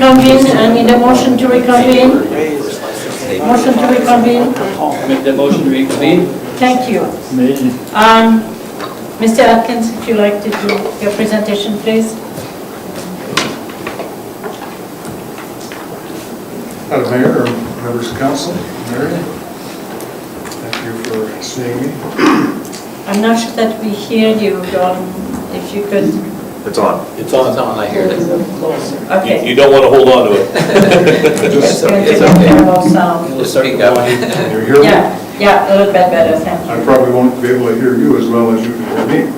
reconvene. I need a motion to reconvene. Motion to reconvene. Make that motion to reconvene. Thank you. Mr. Atkins, if you'd like to do your presentation, please. Madam Mayor, members of council, Marian, thank you for seeing me. I'm not sure that we hear you, John. If you could. It's on. It's on, I hear it. Okay. You don't want to hold on to it. It's going to It's be okay. terrible sound. We'll start going. Can you hear me? Yeah, a little bit better, thank I you. probably won't be able to hear you as well as you can hear me.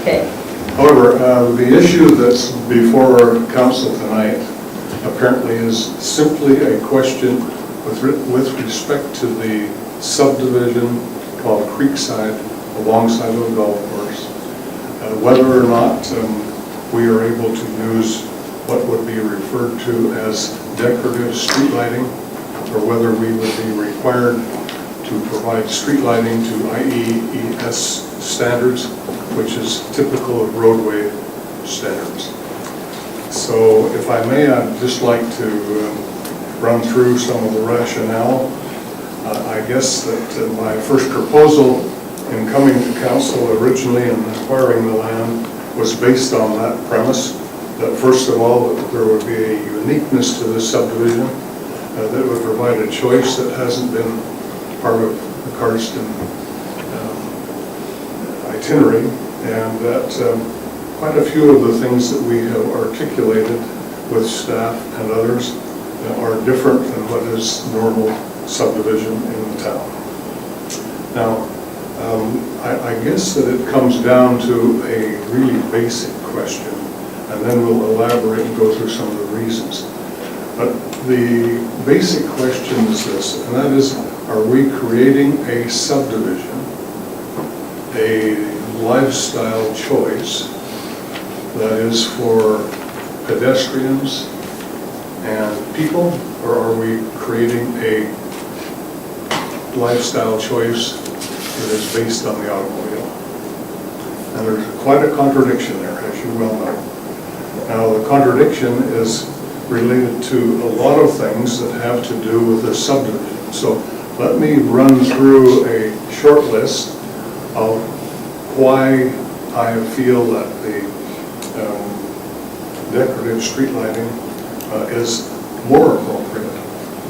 Okay. However, the issue that's before our council tonight apparently is simply a question with respect to the subdivision called Creekside alongside of the golf course. Whether or not we are able to use what would be referred to as decorative street lighting, or whether we would be required to provide street lighting to IEES standards, which is typical of roadway standards. So if I may, I'd just like to run through some of the rationale. I guess that my first proposal in coming to council originally and acquiring the land was based on that premise, that first of all, that there would be a uniqueness to this subdivision that would provide a choice that hasn't been part of the Cardston itinerary, and that quite a few of the things that we have articulated with staff and others are different than what is normal subdivision in the town. Now, I guess that it comes down to a really basic question, and then we'll elaborate and go through some of the reasons. But the basic question is this, and that is, are we creating a subdivision, a lifestyle choice that is for pedestrians and people, or are we creating a lifestyle choice that is based on the automobile? And there's quite a contradiction there, as you well know. Now, the contradiction is related to a lot of things that have to do with this subdivision. So let me run through a short list of why I feel that the decorative street lighting is more appropriate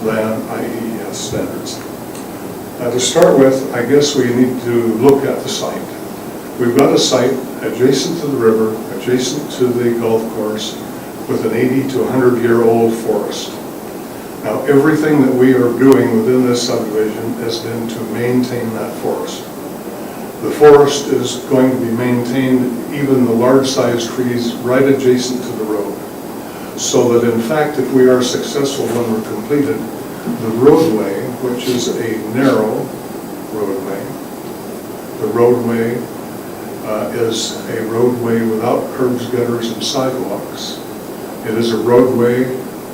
than IEES standards. To start with, I guess we need to look at the site. We've got a site adjacent to the river, adjacent to the golf course, with an 80 to 100-year-old forest. Now, everything that we are doing within this subdivision has been to maintain that forest. The forest is going to be maintained, even the large-sized trees, right adjacent to the road. So that in fact, if we are successful when we're completed, the roadway, which is a narrow roadway, the roadway is a roadway without curbs, gutters, and sidewalks. It is a roadway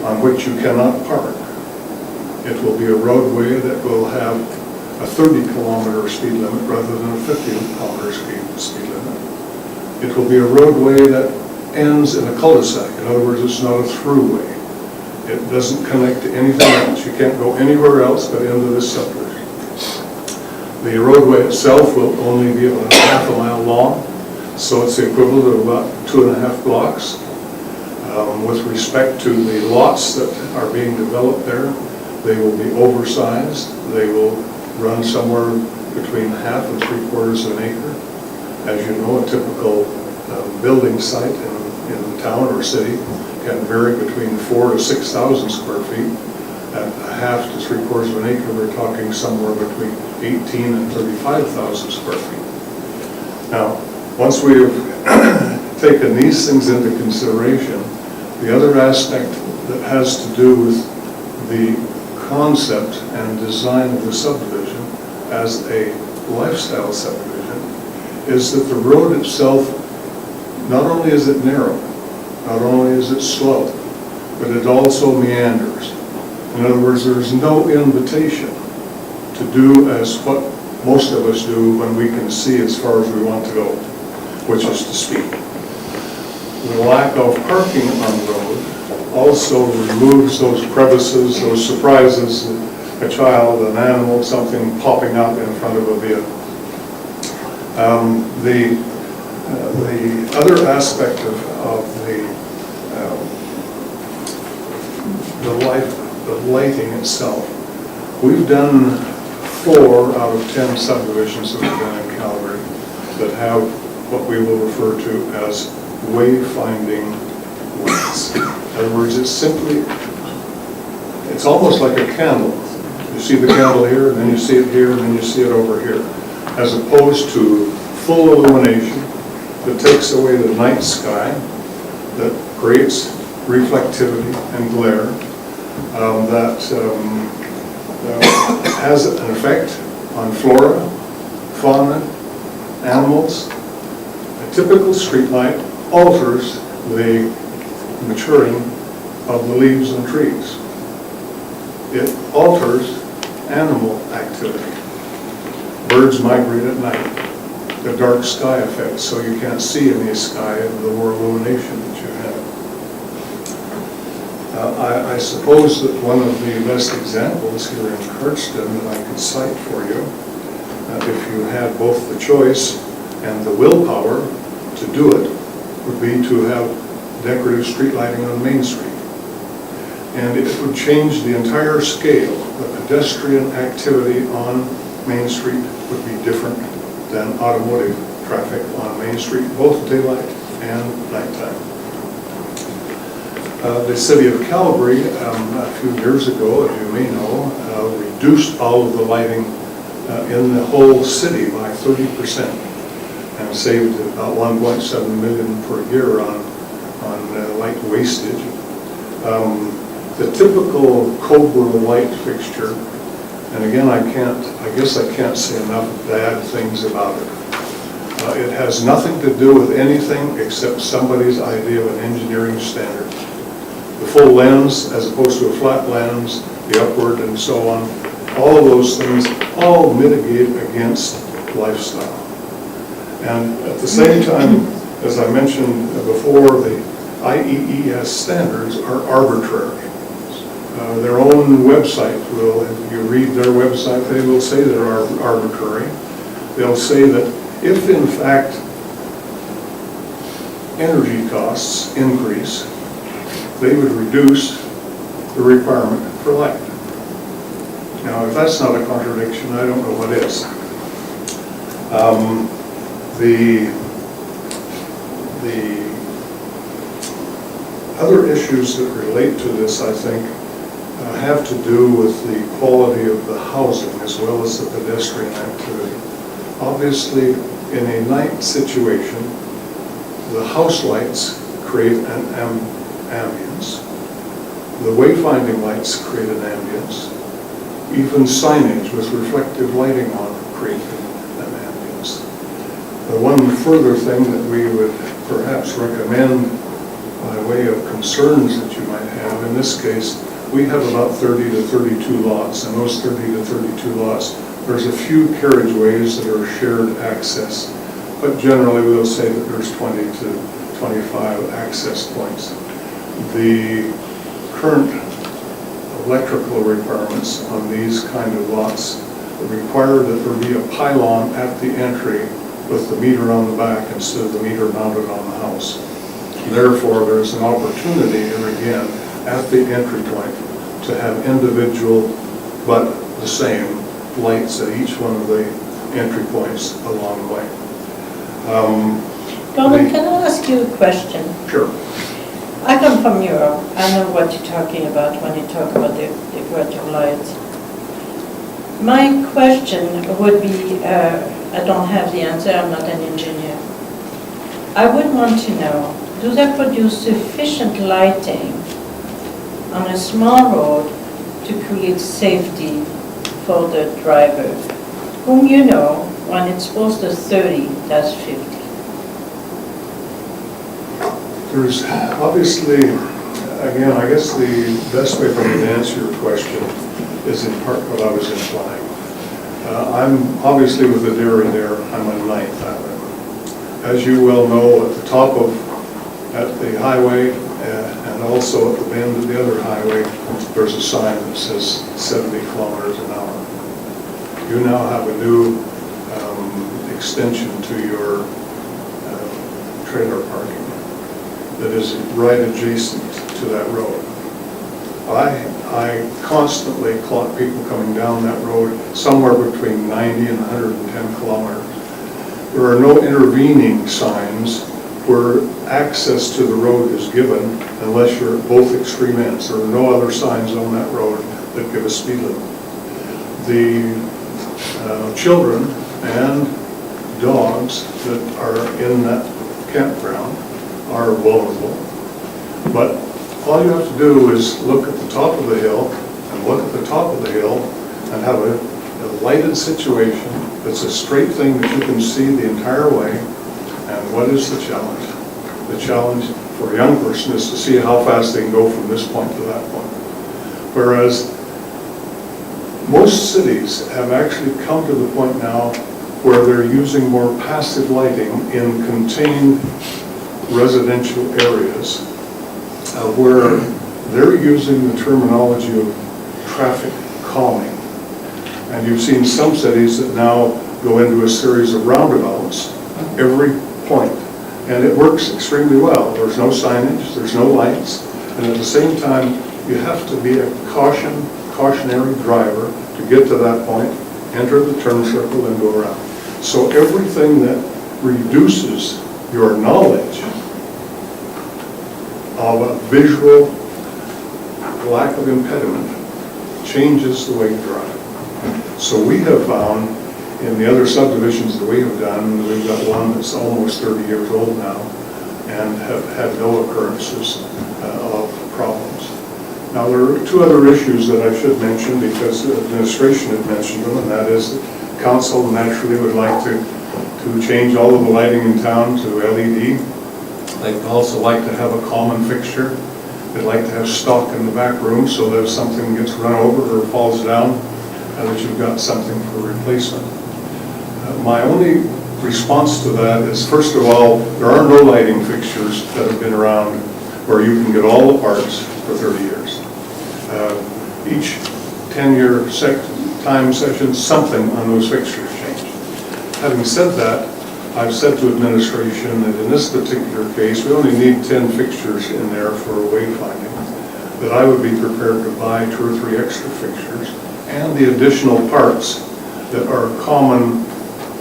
on which you cannot park. It will be a roadway that will have a 30-kilometer speed limit rather than a 50-kilometer speed limit. It will be a roadway that ends in a cul-de-sac. In other words, it's not a throughway. It doesn't connect to anything else. You can't go anywhere else but into this subdivision. The roadway itself will only be about half a mile long, so it's the equivalent of about 2.5 blocks. With respect to the lots that are being developed there, they will be oversized. They will run somewhere between half and 3/4 of an acre. As you know, a typical building site in town or city can vary between 4,000 to 6,000 square feet. At a half to 3/4 of an acre, we're talking somewhere between 18,000 and 35,000 square feet. Now, once we have taken these things into consideration, the other aspect that has to do with the concept and design of the subdivision as a lifestyle subdivision is that the road itself, not only is it narrow, not only is it slow, but it also meanders. In other words, there's no invitation to do as what most of us do when we can see as far as we want to go, which is to speed. the lack of parking on the road also removes those crevices, those surprises, a child, an animal, something popping up in front of a vehicle. The other aspect of the lighting itself, we've done 4 out of 10 subdivisions that we've done in Calgary that have what we will refer to as wayfinding lights. In other words, it's almost like a candle. You see the candle here, and then you see it here, and then you see it over here, as opposed to full illumination that takes away the night sky, that creates reflectivity and glare, that has an effect on flora, fauna, animals. A typical street light alters the maturing of the leaves and trees. It alters animal activity. Birds migrate at night. The dark sky effect, so you can't see in the sky the more illumination that you have. I suppose that one of the best examples here in Cardston that I could cite for you, if you had both the choice and the willpower to do it, would be to have decorative street lighting on Main Street. And it would change the entire scale. The pedestrian activity on Main Street would be different than automotive traffic on Main Street, both daylight and nighttime. The city of Calgary, a few years ago, as you may know, reduced all of the lighting in the whole city by 30% and saved about $1.7 million per year on light wastage. The typical Cobra light fixture, and again, I guess I can't say enough bad things about it. It has nothing to do with anything except somebody's idea of an engineering standard. The full lens as opposed to a flat lens, the upward and so on, all of those things all mitigate against lifestyle. And at the same time, as I mentioned before, the IEES standards are arbitrary. Their own website will, if you read their website, they will say they're arbitrary. They'll say that if in fact energy costs increase, they would reduce the requirement for light. Now, if that's not a contradiction, I don't know what is. The other issues that relate to this, I think, have to do with the quality of the housing as well as the pedestrian activity. Obviously, in a night situation, the house lights create an ambience. The wayfinding lights create an ambience. Even signage with reflective lighting on it create an ambience. The one further thing that we would perhaps recommend by way of concerns that you might have, in this case, we have about 30 to 32 lots, and those 30 to 32 lots, there's a few carriageways that are shared access, but generally we'll say that there's 20 to 25 access points. The current electrical requirements on these kind of lots require that there be a pylon at the entry with the meter on the back instead of the meter mounted on the house. Therefore, there's an opportunity here again at the entry point to have individual but the same lights at each one of the entry points along the way. Carlson, can I ask you a question? Sure. I come from Europe. I know what you're talking about when you talk about the decorative lights. My question would be, I don't have the answer, I'm not an engineer. I would want to know, do they produce sufficient lighting on a small road to create safety for the driver, whom you know, when it's supposed to 30, that's 50? There's obviously, again, I guess the best way for me to answer your question is in part what I was implying. I'm obviously with the dairy there, I'm on 9th Avenue. As you well know, at the top of at the highway and also at the bend of the other highway, there's a sign that says 70 kilometers an hour. You now have a new extension to your trailer parking that is right adjacent to that road. I constantly clock people coming down that road somewhere between 90 and 110 kilometers. There are no intervening signs where access to the road is given unless you're at both extreme ends. There are no other signs on that road that give a speed limit. The children and dogs that are in that campground are vulnerable. But all you have to do is look at the top of the hill and look at the top of the hill and have a lighted situation that's a straight thing that you can see the entire way. And what is the challenge? The challenge for a young person is to see how fast they can go from this point to that point. Whereas most cities have actually come to the point now where they're using more passive lighting in contained residential areas where they're using the terminology of traffic calming. And you've seen some cities that now go into a series of roundabouts every point. And it works extremely well. There's no signage, there's no lights, and at the same time, you have to be a cautionary driver to get to that point, enter the turn circle, and go around. So everything that reduces your knowledge of a visual lack of impediment changes the way you drive. So we have found in the other subdivisions that we have done, we've got one that's almost 30 years old now and have had no occurrences of problems. Now there are two other issues that I should mention because the administration had mentioned them, and that is that council naturally would like to change all of the lighting in town to LED. They'd also like to have a common fixture. They'd like to have stock in the back room so that if something gets run over or falls down, that you've got something for replacement. My only response to that is, first of all, there are no lighting fixtures that have been around where you can get all the parts for 30 years. Each 10-year time session, something on those fixtures changed. Having said that, I've said to administration that in this particular case, we only need 10 fixtures in there for wayfinding, that I would be prepared to buy 2 or 3 extra fixtures and the additional parts that are common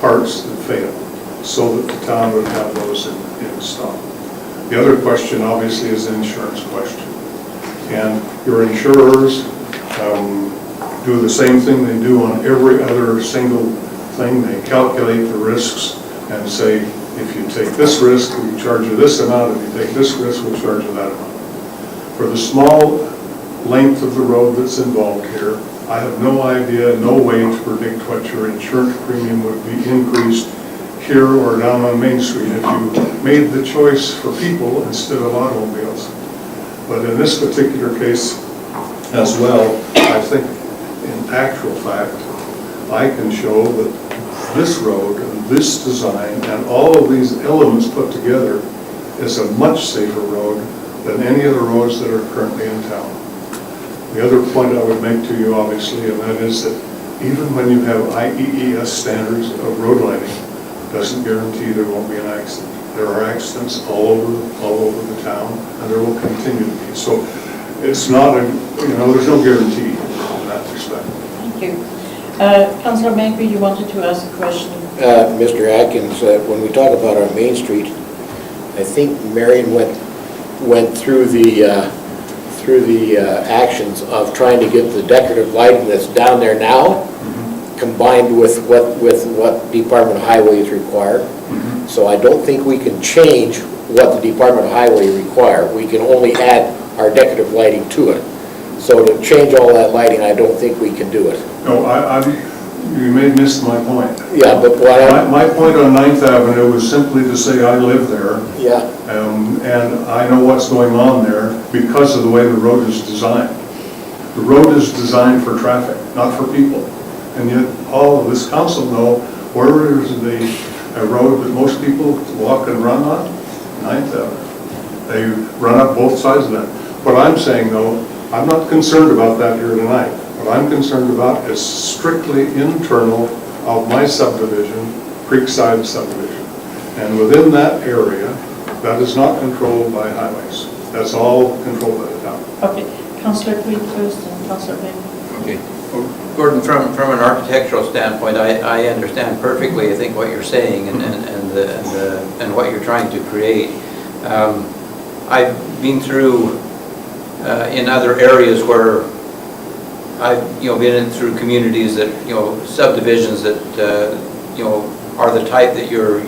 parts that fail, so that the town would have those in stock. The other question obviously is the insurance question. And your insurers do the same thing they do on every other single thing. They calculate the risks and say, if you take this risk, we charge you this amount. If you take this risk, we'll charge you that amount. For the small length of the road that's involved here, I have no idea, no way to predict what your insurance premium would be increased here or down on Main Street if you made the choice for people instead of automobiles. But in this particular case as well, I think in actual fact, I can show that this road and this design and all of these elements put together is a much safer road than any of the roads that are currently in town. The other point I would make to you, obviously, and that is that even when you have IEES standards of road lighting, doesn't guarantee there won't be an accident. There are accidents all over the town, and there will continue to be. So it's not a, there's no guarantee in that respect. Thank you. Councillor Bengry, you wanted to ask a question. Mr. Atkins, when we talk about our Main Street, I think Marian went through the actions of trying to get the decorative lighting that's down there now, combined with what Department of Highways require. So I don't think we can change what the Department of Highway require. We can only add our decorative lighting to it. So to change all that lighting, I don't think we can do it. No, you may miss my point. Yeah, but my point on 9th Avenue was simply to say I live there. Yeah. And I know what's going on there because of the way the road is designed. The road is designed for traffic, not for people. And yet all of this council know where is a road that most people walk and run on? 9th Avenue. They run up both sides of that. What I'm saying though, I'm not concerned about that here tonight. What I'm concerned about is strictly internal of my subdivision, Creekside subdivision. And within that area, that is not controlled by highways. That's all controlled by the town. Okay, Councillor Creed first and Councillor Bengry. Okay. Well, Gordon, from an architectural standpoint, I understand perfectly, I think, what you're saying and what you're trying to create. I've been through in other areas where I've been in through communities that subdivisions that are the type that you're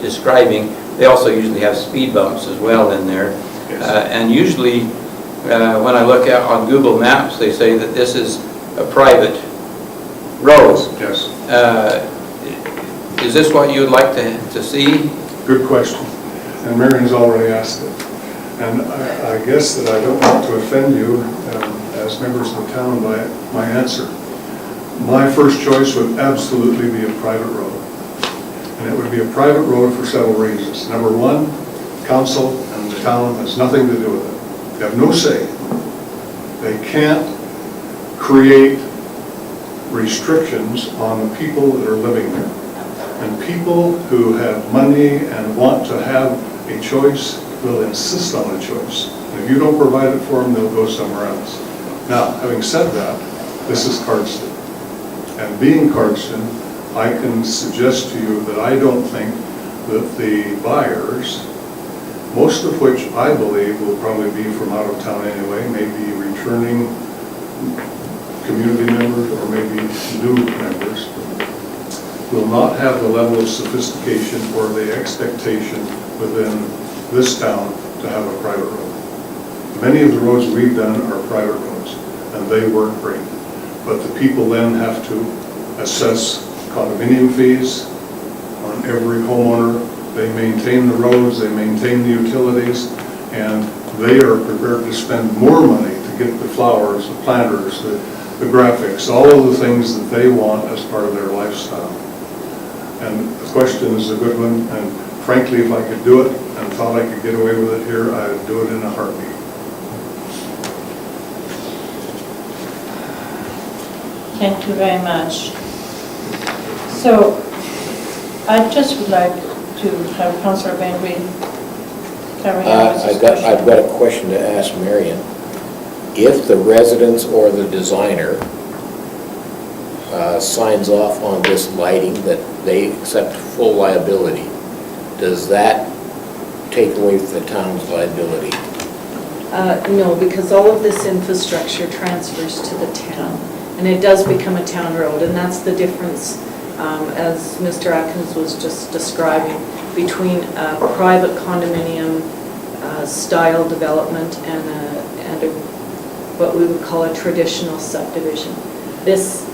describing. They also usually have speed bumps as well in there. Yes. And usually when I look at on Google Maps, they say that this is a private road. Yes. Is this what you would like to see? Good question. And Marian's already asked it. And I guess that I don't want to offend you as members of the town by my answer. My first choice would absolutely be a private road. And it would be a private road for several reasons. Number one, council and the town has nothing to do with it. They have no say. They can't create restrictions on the people that are living there. And people who have money and want to have a choice will insist on a choice. And if you don't provide it for them, they'll go somewhere else. Now, having said that, this is Cardston. And being Cardston, I can suggest to you that I don't think that the buyers, most of which I believe will probably be from out of town anyway, maybe returning community members or maybe new members, will not have the level of sophistication or the expectation within this town to have a private road. Many of the roads we've done are private roads, and they work great. But the people then have to assess condominium fees on every homeowner. They maintain the roads, they maintain the utilities, and they are prepared to spend more money to get the flowers, the planters, the graphics, all of the things that they want as part of their lifestyle. And the question is a good one, and frankly, if I could do it and thought I could get away with it here, I would do it in a heartbeat. Thank you very much. So, I just would like to have Councillor Bengry carry on this I've discussion. got a question to ask Marian. If the residents or the designer signs off on this lighting that they accept full liability, does that take away the town's liability? No, because all of this infrastructure transfers to the town, and it does become a town road, and that's the difference, as Mr. Atkins was just describing, between a private condominium style development and what we would call a traditional subdivision. This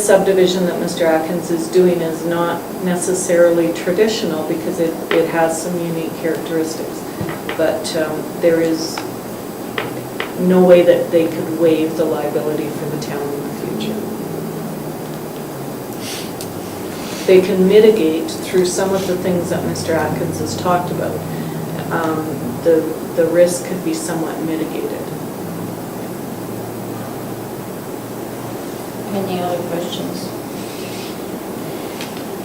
subdivision that Mr. Atkins is doing is not necessarily traditional because it has some unique characteristics, but there is no way that they could waive the liability for the town in the future. They can mitigate through some of the things that Mr. Atkins has talked about. The risk could be somewhat mitigated. Any other questions?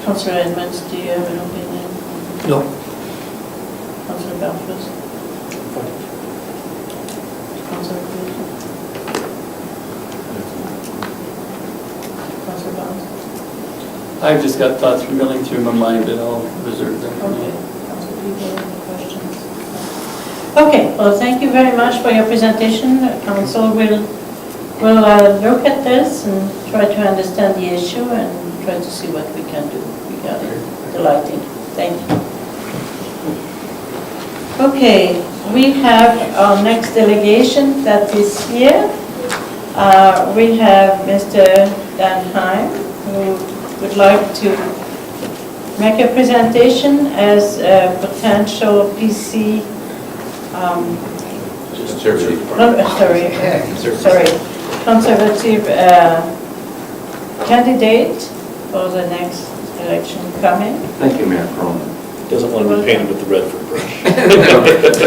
Councillor Edmonds, do you have an opinion? No. Councillor Barfuss? Councillor Creed? Councillor Barnes? I've just got thoughts running through my mind, and I'll reserve them for Okay. now. Councillor Peavoy, any questions? Okay, well, thank you very much for your presentation. Council will look at this and try to understand the issue and try to see what we can do regarding the lighting. Thank you. Okay, we have our next delegation that is here. We have Mr. Dan Heim, who would like to make a presentation as a potential PC, conservative candidate for the next election coming. Thank you, Mayor Kronen. Doesn't want to be painted with the Redford brush.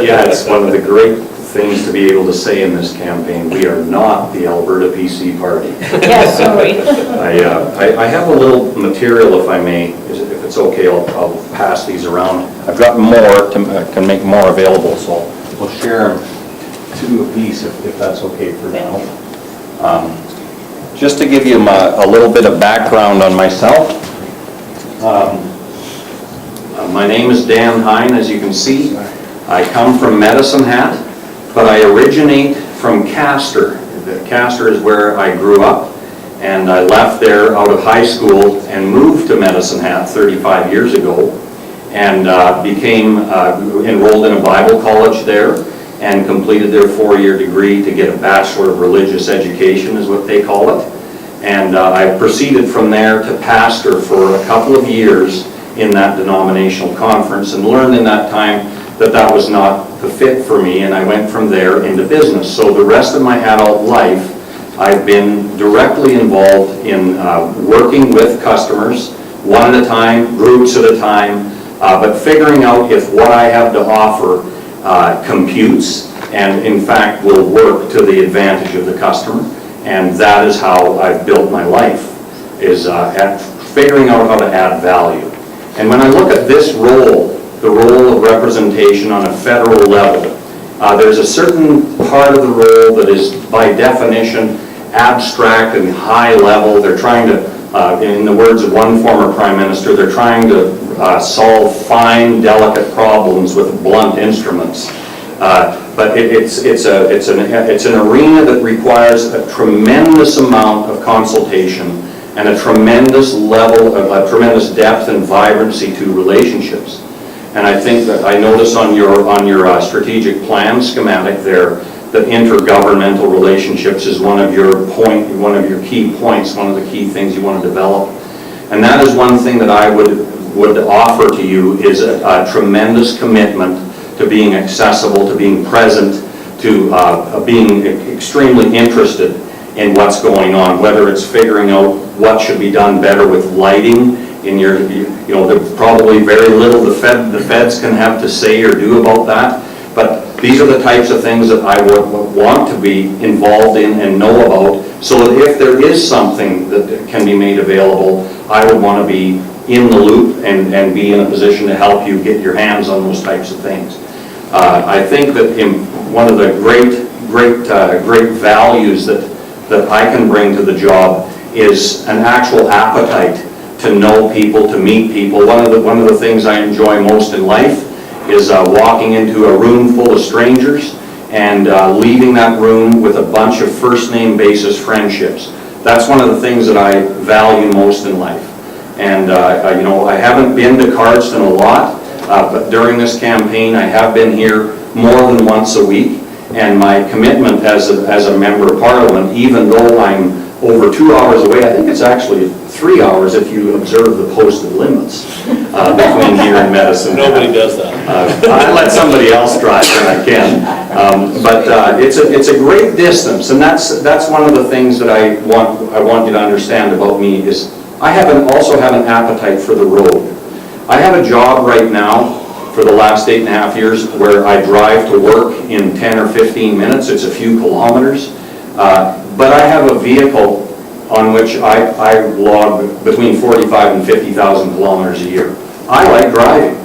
Yeah, it's one of the great things to be able to say in this campaign. We are not the Alberta PC party. Yeah, sorry. I have a little material, if I may, if it's okay, I'll pass these around. I've got more, can make more available, so we'll share them 2 apiece if that's okay for now. Just to give you a little bit of background on myself. My name is Dan Hine, as you can see. I come from Medicine Hat, but I originate from Castor. Castor is where I grew up, and I left there out of high school and moved to Medicine Hat 35 years ago, and became enrolled in a Bible college there, and completed their 4-year degree to get a Bachelor of Religious Education, is what they call it. And I proceeded from there to pastor for a couple of years in that denominational conference, and learned in that time that that was not the fit for me, and I went from there into business. So the rest of my adult life, I've been directly involved in working with customers, one at a time, groups at a time, but figuring out if what I have to offer computes and in fact will work to the advantage of the customer. And that is how I've built my life, is at figuring out how to add value. And when I look at this role, the role of representation on a federal level, there's a certain part of the role that is by definition abstract and high level. They're trying to, in the words of one former prime minister, they're trying to solve fine, delicate problems with blunt instruments. But it's an arena that requires a tremendous amount of consultation and a tremendous level of tremendous depth and vibrancy to relationships. And I think that I notice on your strategic plan schematic there that intergovernmental relationships is one of your key points, one of the key things you want to develop. And that is one thing that I would offer to you, is a tremendous commitment to being accessible, to being present, to being extremely interested in what's going on, whether it's figuring out what should be done better with lighting in your, there's probably very little the feds can have to say or do about that, but these are the types of things that I would want to be involved in and know about, so that if there is something that can be made available, I would want to be in the loop and be in a position to help you get your hands on those types of things. I think that one of the great values that I can bring to the job is an actual appetite to know people, to meet people. One of the things I enjoy most in life is walking into a room full of strangers and leaving that room with a bunch of first name basis friendships. That's one of the things that I value most in life. And I haven't been to Cardston a lot, but during this campaign I have been here more than once a week. And my commitment as a member of Parliament, even though I'm over 2 hours away, I think it's actually 3 hours if you observe the posted limits between here and Medicine. Nobody does that. I let somebody else drive when I can. But it's a great distance, and that's one of the things that I want you to understand about me is I also have an appetite for the road. I have a job right now for the last 8.5 years where I drive to work in 10 or 15 minutes. It's a few kilometers. But I have a vehicle on which I log between 45 and 50,000 kilometers a year. I like driving.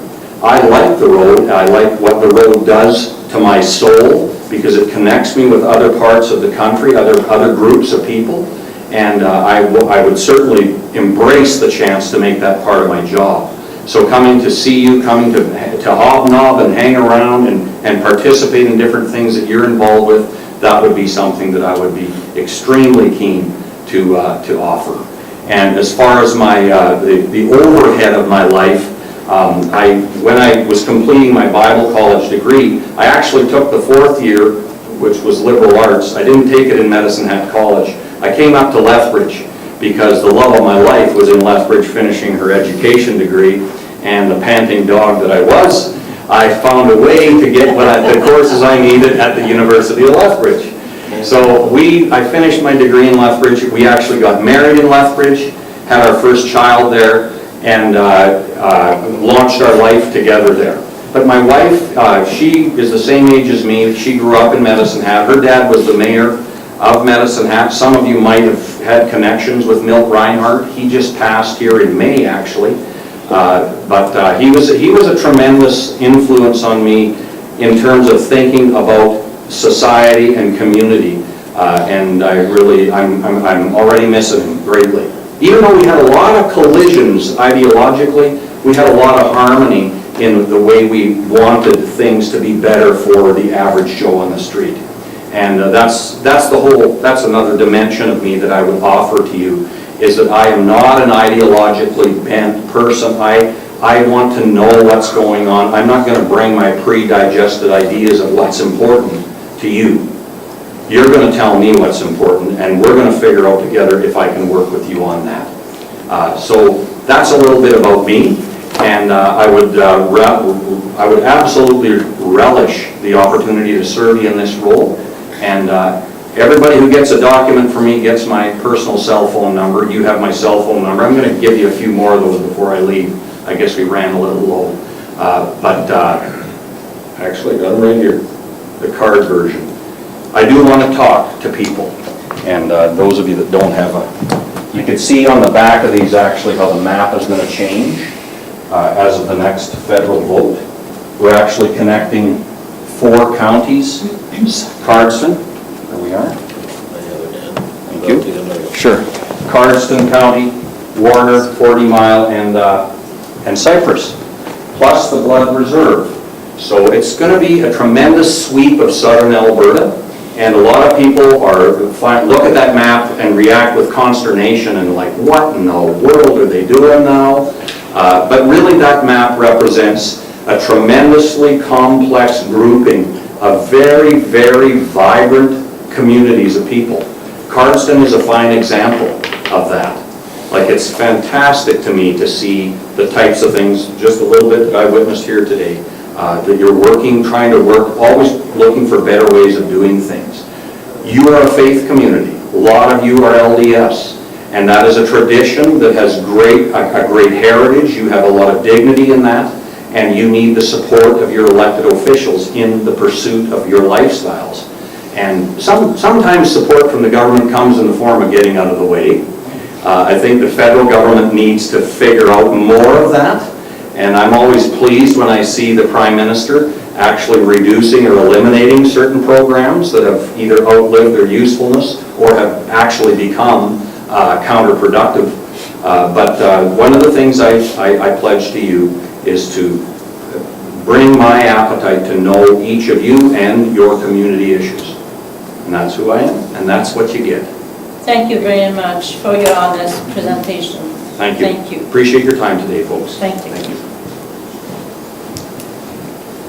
I like the road. I like what the road does to my soul because it connects me with other parts of the country, other groups of people. And I would certainly embrace the chance to make that part of my job. So coming to see you, coming to hobnob and hang around and participate in different things that you're involved with, that would be something that I would be extremely keen to offer. And as far as my the overhead of my life, when I was completing my Bible college degree, I actually took the 4th year, which was liberal arts. I didn't take it in Medicine Hat College. I came up to Lethbridge because the love of my life was in Lethbridge finishing her education degree, and the panting dog that I was, I found a way to get the courses I needed at the University of Lethbridge. So I finished my degree in Lethbridge. We actually got married in Lethbridge, had our first child there, and launched our life together there. But my wife, she is the same age as me. She grew up in Medicine Hat. Her dad was the mayor of Medicine Hat. Some of you might have had connections with Milt Reinhardt. He just passed here in May, actually. But he was a tremendous influence on me in terms of thinking about society and community. And I'm already missing him greatly. Even though we had a lot of collisions ideologically, we had a lot of harmony in the way we wanted things to be better for the average Joe on the street. And that's another dimension of me that I would offer to you, is that I am not an ideologically bent person. I want to know what's going on. I'm not going to bring my pre-digested ideas of what's important to you. You're going to tell me what's important, and we're going to figure out together if I can work with you on that. So that's a little bit about me, and I would absolutely relish the opportunity to serve you in this role. And everybody who gets a document from me gets my personal cell phone number. You have my cell phone number. I'm going to give you a few more of those before I leave. I guess we ran a little low. Actually, got them right here, the card version. I do want to talk to people. And those of you that don't have you can see on the back of these actually how the map is going to change as of the next federal vote. We're actually connecting 4 counties. Cardston, there we are. Thank you. Sure. Cardston County, Warner, 40 Mile, and Cypress, plus the Blood Reserve. So it's going to be a tremendous sweep of southern Alberta, and a lot of people look at that map and react with consternation and like, what in the world are they doing now? But really that map represents a tremendously complex grouping of very, very vibrant communities of people. Cardston is a fine example of that. Like, it's fantastic to me to see the types of things, just a little bit that I witnessed here today, that you're trying to work, always looking for better ways of doing things. You are a faith community. A lot of you are LDS, and that is a tradition that has a great heritage. You have a lot of dignity in that. And you need the support of your elected officials in the pursuit of your lifestyles. And sometimes support from the government comes in the form of getting out of the way. I think the federal government needs to figure out more of that. And I'm always pleased when I see the Prime Minister actually reducing or eliminating certain programs that have either outlived their usefulness or have actually become counterproductive. But one of the things I pledge to you is to bring my appetite to know each of you and your community issues. And that's who I am, and that's what you get. Thank you very much for your honest presentation. Thank you. Thank you. Appreciate your time today, folks. Thank you. Thank you.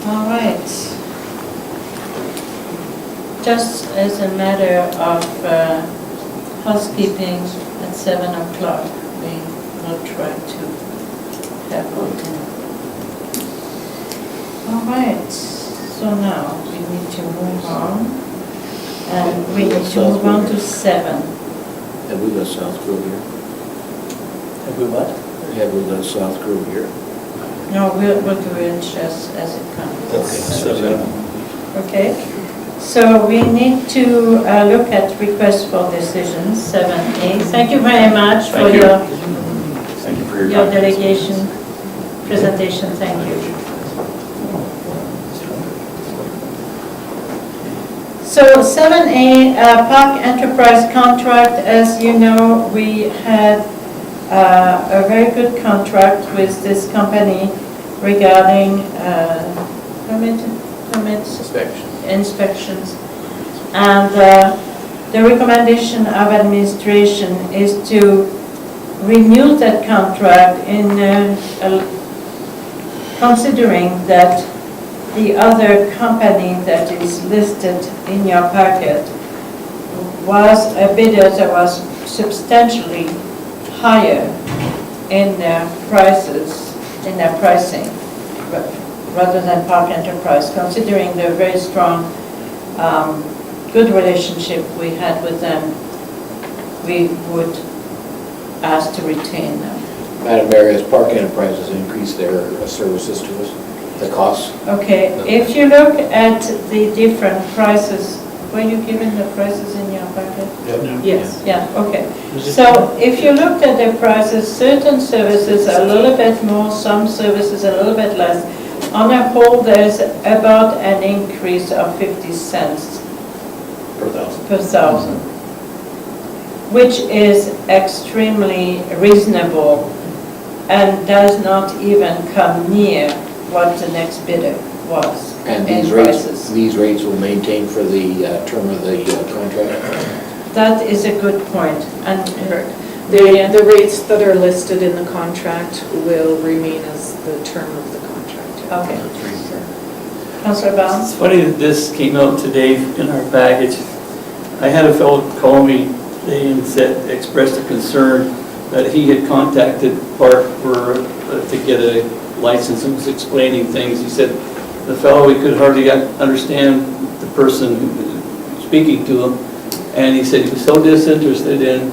All right. Just as a matter of housekeeping, at 7 o'clock, we will try to have voting. All right, so now we need to move on, and we need to move on to 7. Have we got South Grove here? Have we what? Have we got South Grove here? No, we'll do it just as it comes. Okay, so we need to look at requests for decisions, 7A. Thank you very much for Thank you. Thank you for your delegation presentation. Thank you. So 7A, Park Enterprise contract. As you know, we had a very good contract with this company regarding inspections. And the recommendation of administration is to renew that contract in considering that the other company that is listed in your packet was a bidder that was substantially higher in their prices, in their pricing, rather than Park Enterprise, considering the very strong, good relationship we had with them. We would ask to retain them. Madam Mayor, has Park Enterprises increased their services to us, the costs? Okay, if you look at the different prices, were you given the prices in your packet? Yes. Yeah, okay. So if you looked at the prices, certain services are a little bit more, some services a little bit less. On a whole, there's about an increase of 50 cents Per thousand. per thousand, which is extremely reasonable and does not even come near what the next bidder was And in these rates will maintain for the term of the contract? That is a good point. And The rates that are listed in the contract will remain as the term of the contract. okay. Councillor Barnes? It's funny that this came out today in our package. I had a fellow call me today and expressed a concern that he had contacted Park to get a license and was explaining things. He said the fellow, he could hardly understand the person speaking to him, and he said he was so disinterested in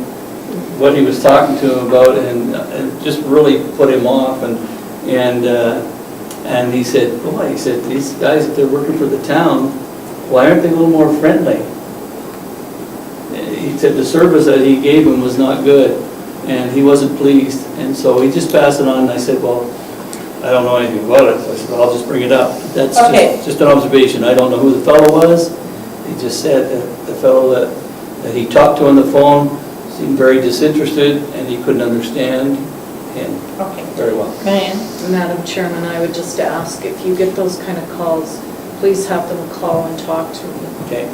what he was talking to him about, and just really put him off. And he said, boy, he said, these guys, if they're working for the town, why aren't they a little more friendly? He said the service that he gave him was not good, and he wasn't pleased, and so he just passed it on, and I said, well, I don't know anything about it, so I said, I'll just bring it up. That's Okay. just an observation. I don't know who the fellow was. He just said that the fellow that he talked to on the phone seemed very disinterested, and he couldn't understand him Okay. very well. Marian? Madam Chairman, I would just ask, if you get those kind of calls, please have them call and talk to me. Okay.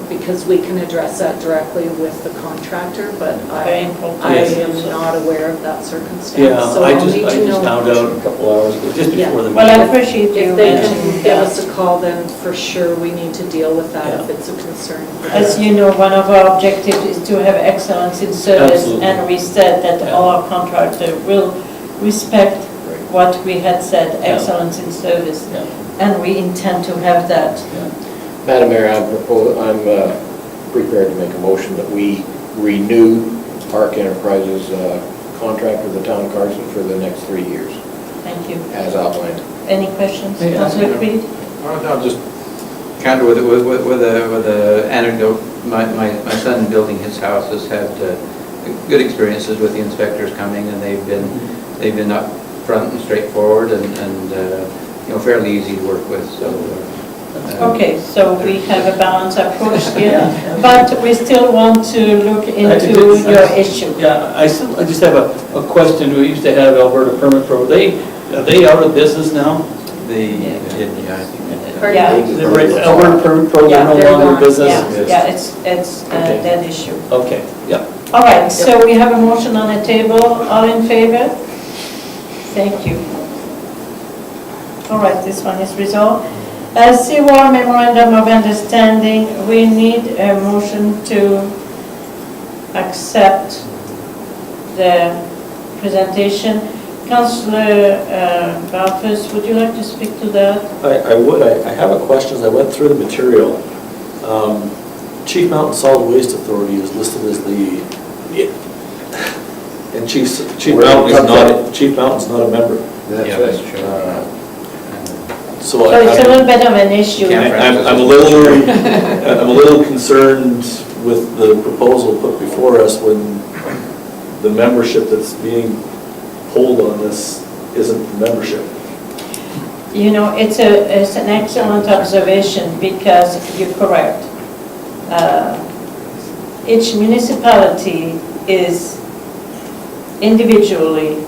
Because we can address that directly with the contractor, but Very important. I Yes. am not aware of that circumstance. Yeah, So I I'll just need to found know. out a couple hours ago, just Yeah. before the Well, I meeting. appreciate you If they can mentioning give that. us a call, then for sure we need to deal with that if Yeah. it's a concern. As you know, one of our objectives is to have excellence in service, Absolutely. and we said that Yeah. all our contractors will respect what we had said, excellence in service, Yeah. and we intend to have that. Madam Mayor, I'm prepared to make a motion that we renew Park Enterprises' contract with the town of Cardston for the next 3 years, Thank you. as outlined. Any questions? Yeah. Councillor Creed? I'll just counter with a anecdote. My son building his house has had good experiences with the inspectors coming, and they've been upfront and straightforward and fairly easy to work with, so. Okay, so we have a balanced approach here, but we still want to look into your issue. Yeah, I just have a question. We used to have Alberta Permit Pro. Are they out of business now? I think. Yeah. Alberta Permit Pro, they're no they're longer in gone. business? Yeah, it's a Okay. dead issue. Okay, yeah. All right, so we have a motion on the table. All in favor? Thank you. All right, this one is resolved. CWAR Memorandum of Understanding, we need a motion to accept the presentation. Councillor Barfuss, would you like to speak to that? I would. I have a question. As I went through the material, Chief Mountain Solid Waste Authority is listed as the, and Chief Mountain's not a member. Yeah, that's true. So it's a little bit of an issue. I'm a little concerned with the proposal put before us when the membership that's being pulled on this isn't the membership. You know, it's an excellent observation because you're correct. Each municipality is individually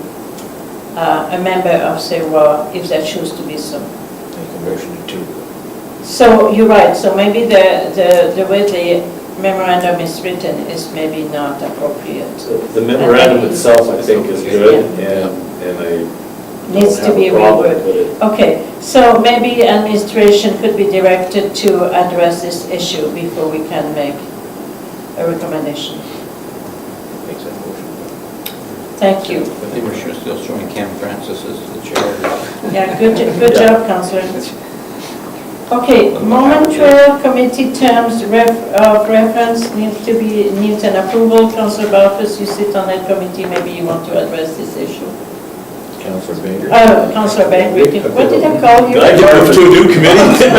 a member of CWAR if they choose to be so. So you're right, so maybe the way the memorandum is written is maybe not appropriate. The memorandum itself, I think, is good, and I Needs to be don't have a problem reworded. with it. Okay, so maybe administration could be directed to address this issue before we can make a recommendation. Makes that motion. Thank you. I think we're still showing Cam Francis as the chair. Yeah, good job, Councillor. Okay, Mormon Trail Committee terms of reference needs an approval. Councillor Barfuss, you sit on that committee, maybe you want to address this issue. Councillor Bengry? Councillor Bengry, what did I call you? I give it to a new committee?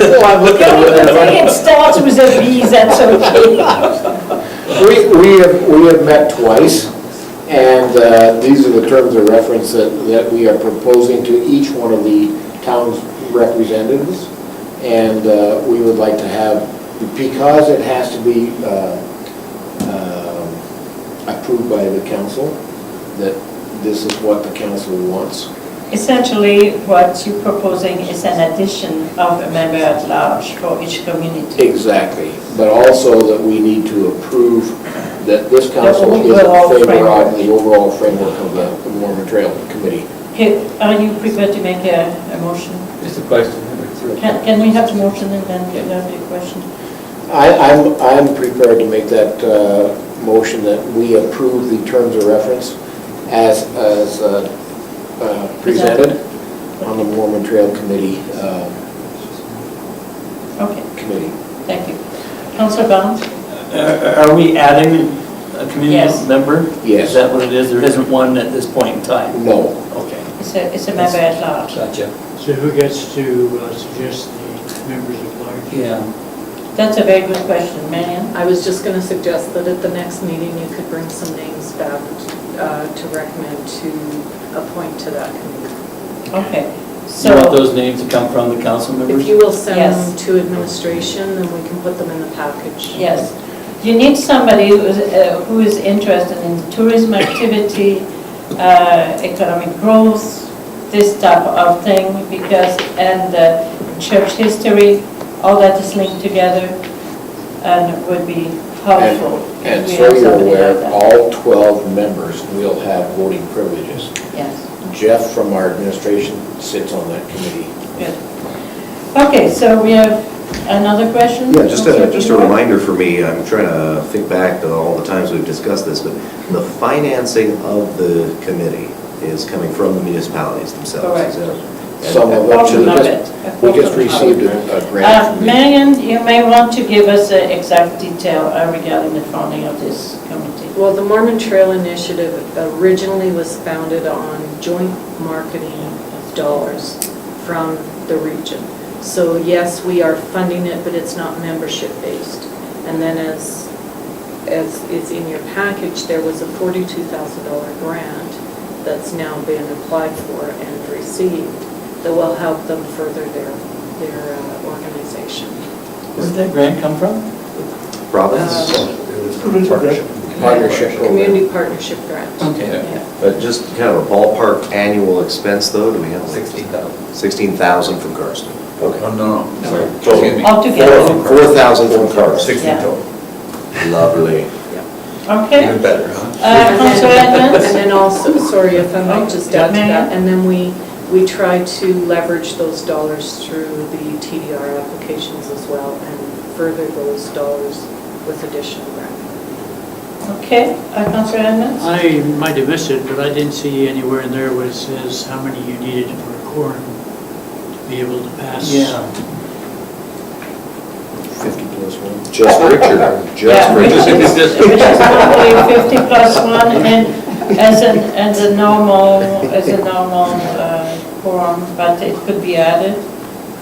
Well, I'm looking I think it starts with a V, that's okay. We have met twice, and these are the terms of reference that we are proposing to each one of the town's representatives, and we would like to have, because it has to be approved by the council, that this is what the council wants. Essentially, what you're proposing is an addition of a member at large for each community. Exactly, but also that we need to approve that this council is in overall favor framework. of the overall framework of the Mormon Trail Committee. Okay, are you prepared to make a motion? Just a question. Can we have the motion and then you have the question? I'm prepared to make that motion that we approve the terms of reference as presented on the Mormon Trail Committee. Okay, Committee. thank you. Councillor Barnes? Are we adding a community Yes. member? Yes. Is that what it is? There isn't one at this point in time? No. Okay. It's a member at large. Gotcha. So who gets to suggest the members of large? Yeah. That's a very good question. Marian? I was just going to suggest that at the next meeting, you could bring some names back to recommend to appoint to that committee. Okay. You want So, those names to come from the council members? If you will send Yes. them to administration, then we can put them in the package. yes, you need somebody who is interested in tourism activity, economic growth, this type of thing, because, and church history, all that is linked together and would be helpful. And if we so have you're somebody aware, like that. all 12 members will have voting privileges. Yes, Jeff from our administration sits on that committee. good. Okay, so we have another question? Yeah, just a Councillor reminder for me, I'm trying to think back to all the times we've discussed this, but the financing of the committee is coming from the municipalities themselves. Correct. Is that- Some of portion them, of it. we just received a grant. from the- Marian, you may want to give us an exact detail regarding the funding of this committee. Well, the Mormon Trail Initiative originally was founded on joint marketing dollars from the region. So yes, we are funding it, but it's not membership-based. And then as it's in your package, there was a $42,000 grant that's now been applied for and received that will help them further their organization. Where did that grant come from? Province? Partnership program. Community partnership grant. Okay. Yeah. But just kind of a ballpark annual expense though, do we have? 16,000. 16,000 from Cardston. Oh, no. Excuse me. Altogether. 4,000 from Cardston. Yeah. Lovely. Okay. Even better, huh? Councillor Edmonds? And then also, sorry if I might just add to Marian? that, and then we try to leverage those dollars through the TDR applications as well and further those dollars with additional grant. Okay, Councillor Edmonds? I might have missed it, but I didn't see anywhere in there where it says how many you needed for a quorum to be able to pass. Yeah. 50 plus 1. Just Richard, Yeah, which just Richard. is normally 50 plus 1, and as a normal quorum, but it could be added.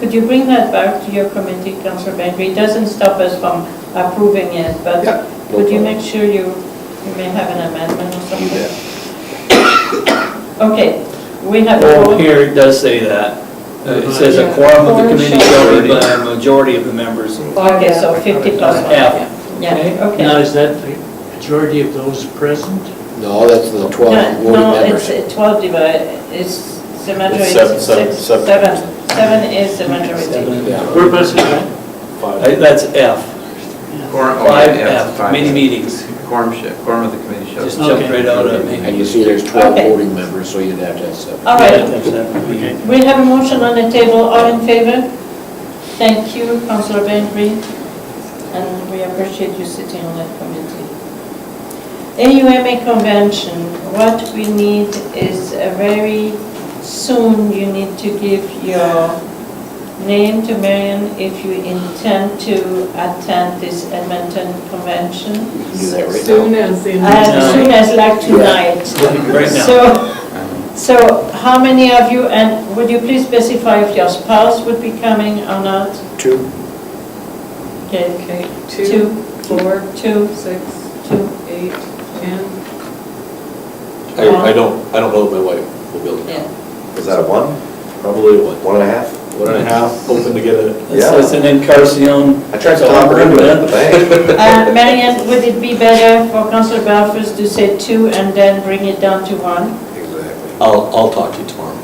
Could you bring that back to your committee, Councillor Bengry? It doesn't stop us from approving it, but Yeah, no could you problem. make sure you may have an amendment or You something? bet. Okay, we have a Oh, vote. here it does say that. It says a quorum of the committee shall be by a majority of the members. Okay, so 50 plus 1. F. Yeah, Now, okay. is that the majority of those present? No, that's the 12 voting No, members. it's 12 divided, it's the majority, seven, it's seven, six, seven. 7. 7 is the majority. Seven. Yeah. Where was it? That's F. Quorum, 5F, committee meetings. Quorum of the committee shall. Just jumped right out at me. And you see there's 12 Okay. voting members, so you'd have to have 7. All right, Okay. we have a motion on the table, all in favor? Thank you, Councillor Bengry, and we appreciate you sitting on that committee. AUMA convention, what we need is a very soon, you need to give your name to Marian if you intend to attend this Edmonton convention? Do that right Soon now. as in. As soon as like tonight. Right now. So how many of you, and would you please specify if your spouse would be coming or not? 2. Okay, Okay, 2, 2, 4, 2, 6, 2. 8, 10. I don't know if my wife will be able to. Yeah. Is that a 1? Probably what, 1.5? 1.5, hoping to get a, That's an Carlson. I tried to talk her into it at the bank. Marian, would it be better for Councillor Barfuss to say 2 and then bring it down to 1? Exactly. I'll talk to you tomorrow.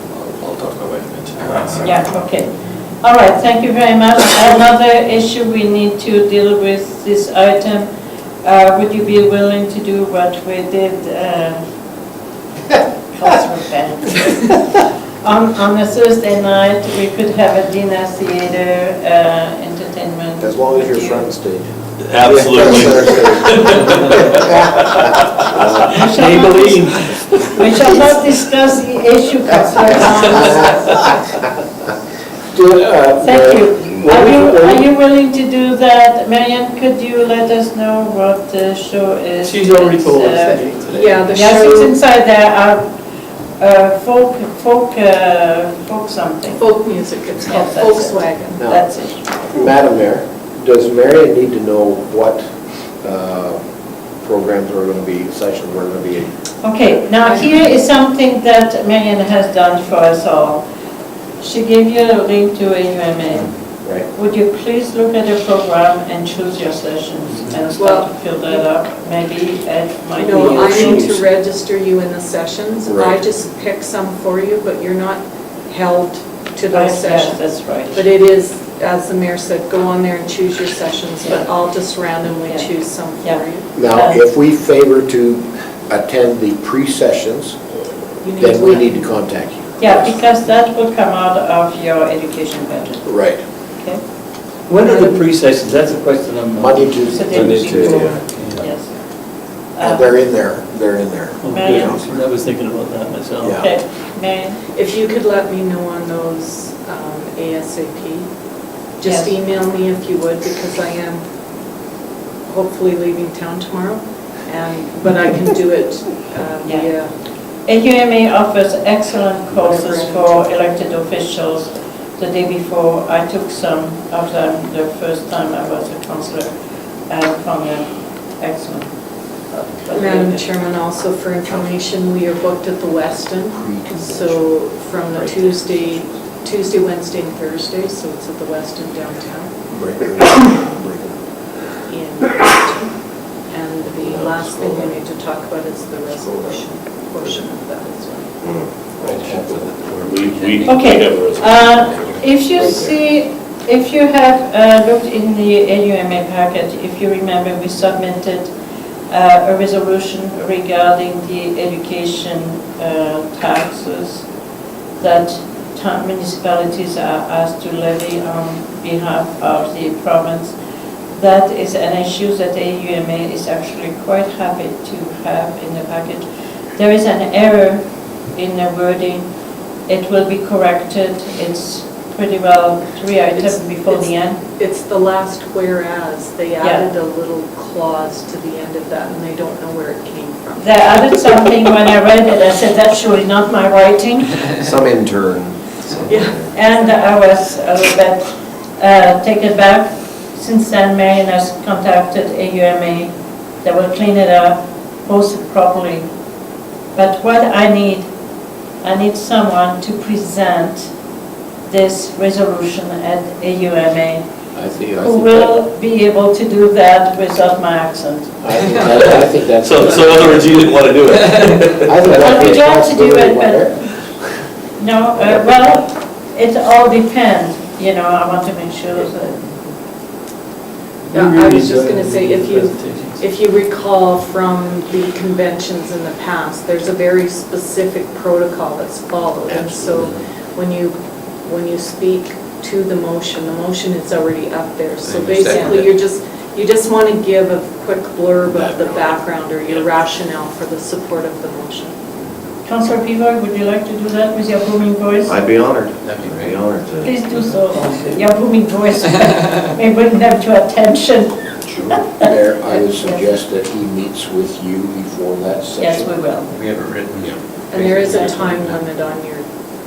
I'll talk to my wife again. Yeah, okay. All right, thank you very much. Another issue we need to deal with this item. Would you be willing to do what we did, Councillor Ben? On a Thursday night, we could have a dinner theater, entertainment. As long as you're with you. front stage. Absolutely. We shall not discuss the issue, Councillor. Thank you. Are you willing to do that? Marian, could you let us know what the show is? She's already told us It's, today. Yeah, the yes, it's show, inside there. Folk something. folk music, it's called Yeah, that's it. Volkswagen. Now, That's it. Madam Mayor, does Marian need to know what programs are going to be, sessions we're going to be? Okay, now here is something that Marian has done for us all. She gave you a link to AUMA. Right. Would you please look at the program and choose your sessions and start to fill that up? Maybe it might be No, I need useful. to register you in the sessions. I Right. just pick some for you, but you're not held to those Yes, sessions. that's right. But it is, as the mayor said, go on there and choose your sessions, but Yeah. I'll just randomly Yeah. choose some Yeah. for you. Now, if we favor to attend the pre-sessions, You need then we to- need to contact you. Yeah, because that will come out of your education budget, Right. okay? When are the pre-sessions? That's a question I'm. Monday, Tuesday. So they Monday, will Tuesday, go- yeah. Yes. They're in there, they're in there. Oh, Marian. good. I was thinking about that myself. Yeah. Okay, Marian? If you could let me know on those ASAP, just Yes. email me if you would, because I am hopefully leaving town tomorrow, but I can do it Yeah. via, AUMA offers excellent courses for elected officials. The day before, I took some of them the first time I was a councillor, and found them excellent. Madam Chairman, also for information, we are booked at the Westin, so from the Tuesday, Wednesday, and Thursday, so it's at the Westin downtown in Cardston. And the last thing we need to talk about is the resolution portion of that as well. We Okay, have a resolution. if you see, if you have looked in the AUMA packet, if you remember, we submitted a resolution regarding the education taxes that municipalities are asked to levy on behalf of the province. That is an issue that AUMA is actually quite happy to have in the package. There is an error in the wording. It will be corrected. It's pretty well 3 items before the end. It's the last whereas, they Yeah. added a little clause to the end of that, and they don't know where it came from. They added something when I read it. I said, that's surely not my writing. Some intern. Yeah. And I was a little bit taken back. Since then, Marian has contacted AUMA. They will clean it up, post it properly. But what I need someone to present this resolution at AUMA I think who will be able to do that without my accent. I think that's. So in other words, you didn't want to do it? I think I'll that's be glad to do it, responsibility. but, no, well, it all depends, you know, I want to make sure that, Yeah, I was just gonna say, if you recall from the conventions in the past, there's a very specific protocol that's followed. And so when you speak to the motion is already up there. So And you second basically, it. you just want to give a quick blurb of the background or your rationale for the support of the motion. Councillor Peavoy, would you like to do that with your booming voice? I'd be honored. That'd be I'd great. be hour to... Please do so. Your booming voice may bring them to attention. Mayor, I would suggest that he meets with you before that session. Yes, we will. We have it written. And there is a time limit on your,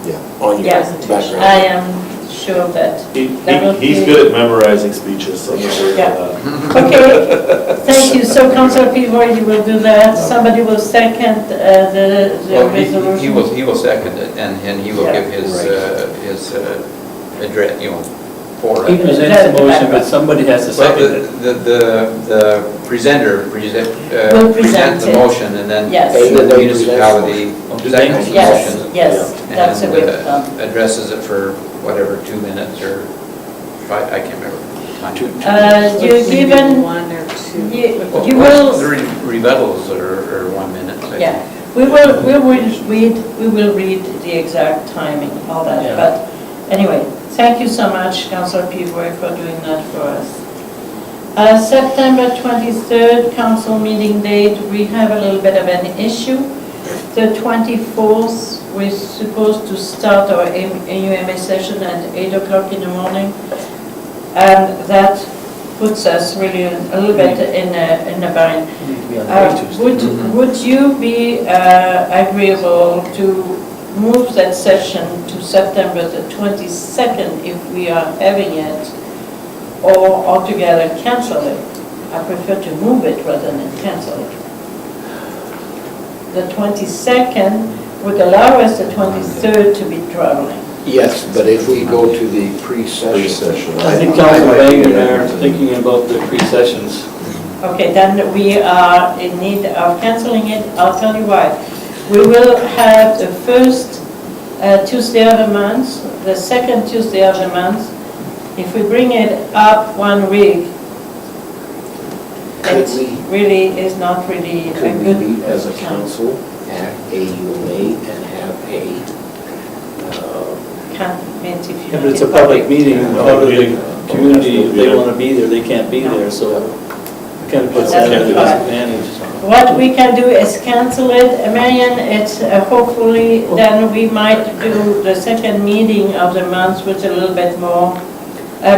Yeah, on your Yes, background. I am sure of that. That will He's be- good at memorizing speeches, so I'm sure of Yeah. that. Okay, thank you. So Councillor Peavoy, you will do that. Somebody will second the Well, resolution. he will second it, and he will Yeah. give his address, for He it. presents the motion, but somebody has to Well, second it. the presenter Will present presents the it. motion, and then Yes. the And then they municipality present the seconds the Yes, motion. yes, that's a and, good plan. addresses it for whatever, 2 minutes or 5, I can't remember the time. You're maybe given, 1 or 2. you will, The rebuttals are 1 minute, I think. yeah, we will read the exact timing, all that. Yeah. But anyway, thank you so much, Councillor Peavoy, for doing that for us. September 23rd, council meeting date, we have a little bit of an issue. The 24th, we're supposed to start our AUMA session at 8 o'clock in the morning. And that puts us really a little bit in a bind. Need to be on the Tuesday. Would you be agreeable to move that session to September the 22nd if we are having it, or altogether cancel it? I prefer to move it rather than cancel it. The 22nd would allow us the 23rd to be traveling. Yes, but if we go to the pre-session. I think Councillor Bengry and I are thinking about the pre-sessions. Okay, then we are in need of canceling it. I'll tell you why. We will have the first Tuesday of the month, the second Tuesday of the month. If we bring it up 1 week, Could it we- really is not really a Could we good meet as a time. council at AUMA and have Can't meet if you. Yeah, but it's a public meeting, out of the community, if they want to be there, they can't be there, so it kind of puts that at a disadvantage. What we can do is cancel it. Marian, it's hopefully then we might do the second meeting of the month with a little bit more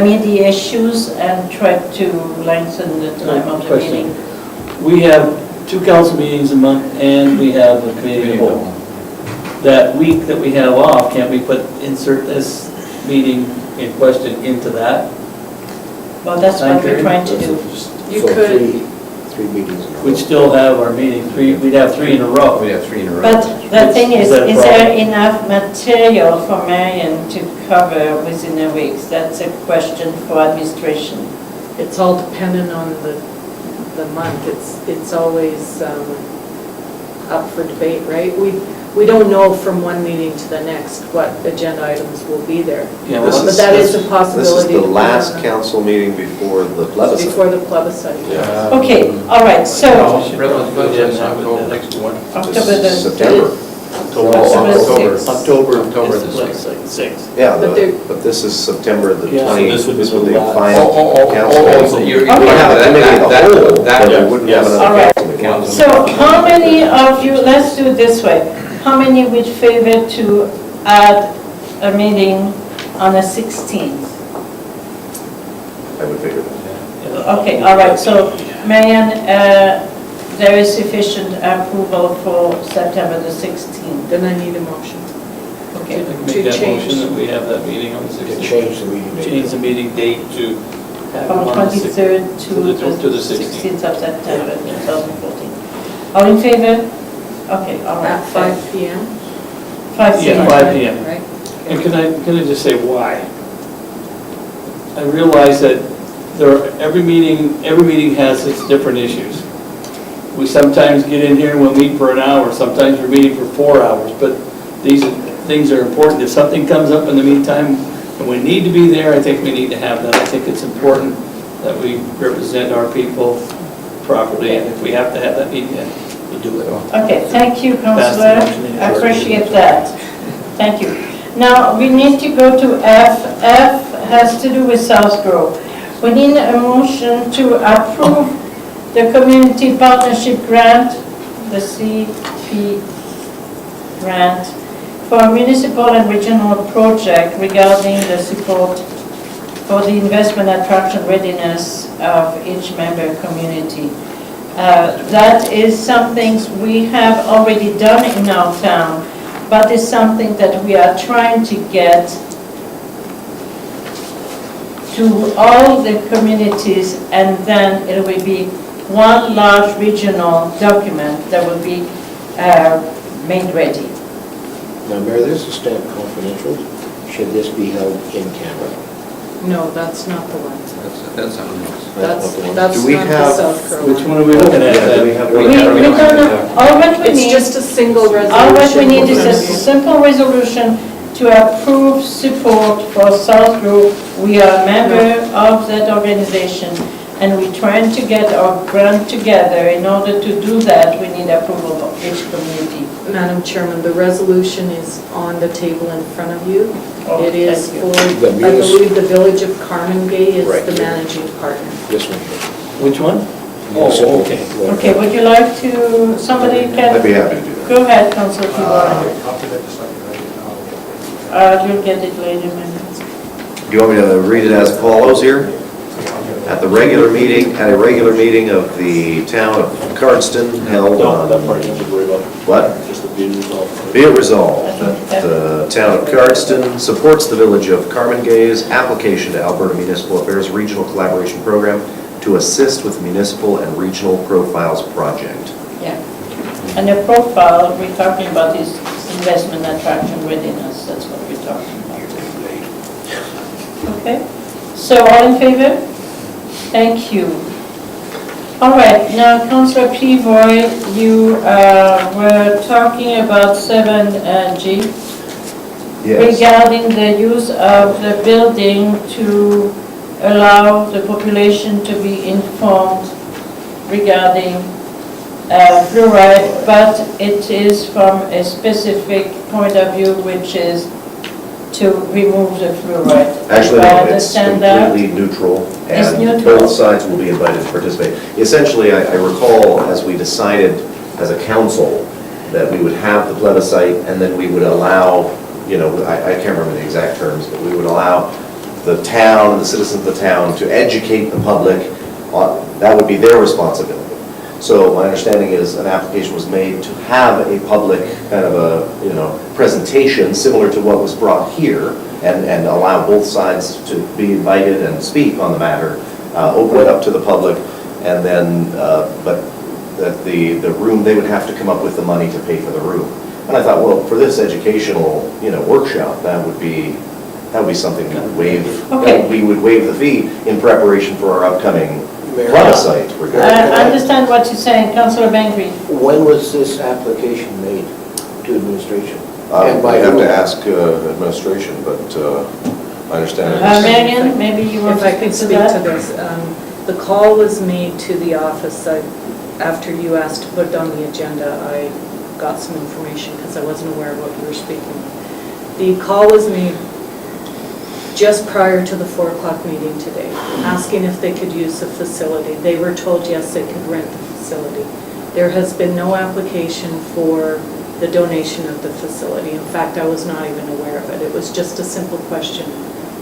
meaty issues and try to lengthen the time of the Question. meeting. We have 2 council meetings a month, and we have a committee of the whole. That week that we have off, can't we insert this meeting in question into that? Well, that's what we're trying to do. You so could- three meetings. in a We'd row. still have our meeting, we'd have 3 in a row. We have 3 in a row. But the thing is that a there problem? enough material for Marian to cover within a week? That's a question for administration. It's all dependent on the month. It's always up for debate, right? We don't know from one meeting to the next what agenda items will be there. Yeah, This well, But that is a This is possibility. the depending last on council meeting before the plebiscite. Before the plebiscite. Okay, all right, so That's October. Next one. October the... September. October October. 6th. October is is the the sixth. Yeah, But they're- but this is September the Yeah, so 20th. this would be This would be the the last- final council meeting. You're Okay. We have a committee of the whole, but we that, wouldn't have yes. All another right. council meeting. So how many of you, let's do it this way, how many would favor to add a meeting on the 16th? I would figure that. Okay, all right, so Marian, there is sufficient approval for September the 16th. Then I need a motion. Okay, Make that motion that we have that meeting on the To 16th. change the meeting date. Change the meeting date to have it from on the 16th. 23rd to the 16th of September 2014. All in favor? Okay, all right. At 5 p.m., 5 Yeah, p.m. 5 p.m. right? And can I just say why? I realize that every meeting has its different issues. We sometimes get in here and we'll meet for an hour, sometimes we're meeting for 4 hours, but these things are important. If something comes up in the meantime and we need to be there, I think we need to have that. I think it's important that we represent our people properly, and if we have to have that meeting, then we'll do it. Okay, thank you, Pass the Councillor. motion. I appreciate that. Thank you. Now, we need to go to F. F has to do with South Grove. We need a motion to approve the Community Partnership Grant, the CP grant, for a municipal and regional project regarding the support for the investment attraction readiness of each member community. That is something we have already done in our town, but it's something that we are trying to get to all the communities, and then it will be one large regional document that will be made ready. Now, Mayor, this is stamped confidential. Should this be held in camera? No, that's not the one. That's something else. That's Do we not the have- South Crow Which one. one are we looking at? Yeah, do we have- We don't know, all what we It's need, just a single resolution. all what we need is a simple resolution to approve support for South Group. We are a member of that organization, and we're trying to get our grant together. In order to do that, we need approval of each community. Madam Chairman, the resolution is on the table in front of you. Oh, It is thank for, you. The I believe, the village of Carmengay is Right. the managing partner. This one here. Which one? Municipal. Oh, okay. Okay, would you like to, somebody can? I'd be happy to do that. Go ahead, Councillor Peavoy. I'll put that just like right now. You'll get it later, maybe. Do you want me to read it as follows here? At a regular meeting of the town of Cardston held No, that on, part you don't have to worry about. what? Just the being resolved. Be it resolved that the town of Cardston supports the village of Carmengay's application to Alberta Municipal Affairs Regional Collaboration Program to assist with the municipal and regional profiles project. Yeah. And the profile we're talking about is investment attraction readiness, that's what we're talking about. Okay, so all in favor? Thank you. All right, now Councillor Peavoy, you were talking about 7G regarding the use of the building to allow the population to be informed regarding fluoride, but it is from a specific point of view, which is to remove the fluoride. Actually, Do I no, it's understand that? completely neutral, It's and neutral. both sides will be invited to participate. Essentially, I recall, as we decided as a council, that we would have the plebiscite, and then we would allow, I can't remember the exact terms, but we would allow the town, the citizens of the town, to educate the public on, that would be their responsibility. So my understanding is an application was made to have a public kind of a, presentation similar to what was brought here, and allow both sides to be invited and speak on the matter, open it up to the public, and then, but that the room, they would have to come up with the money to pay for the room. And I thought, well, for this educational, workshop, that would be something we would waive. Okay. We would waive the fee in preparation for our upcoming Mayor. plebiscite. I understand what you're saying, Councillor Bengry. When was this application made to administration? I And by have whom? to ask administration, but I understand it. Marian, maybe you want If I to could speak to speak to that? this, the call was made to the office. After you asked to put it on the agenda, I got some information because I wasn't aware of what you were speaking of. The call was made just prior to the 4 o'clock meeting today, asking if they could use the facility. They were told yes, they could rent the facility. There has been no application for the donation of the facility. In fact, I was not even aware of it. It was just a simple question,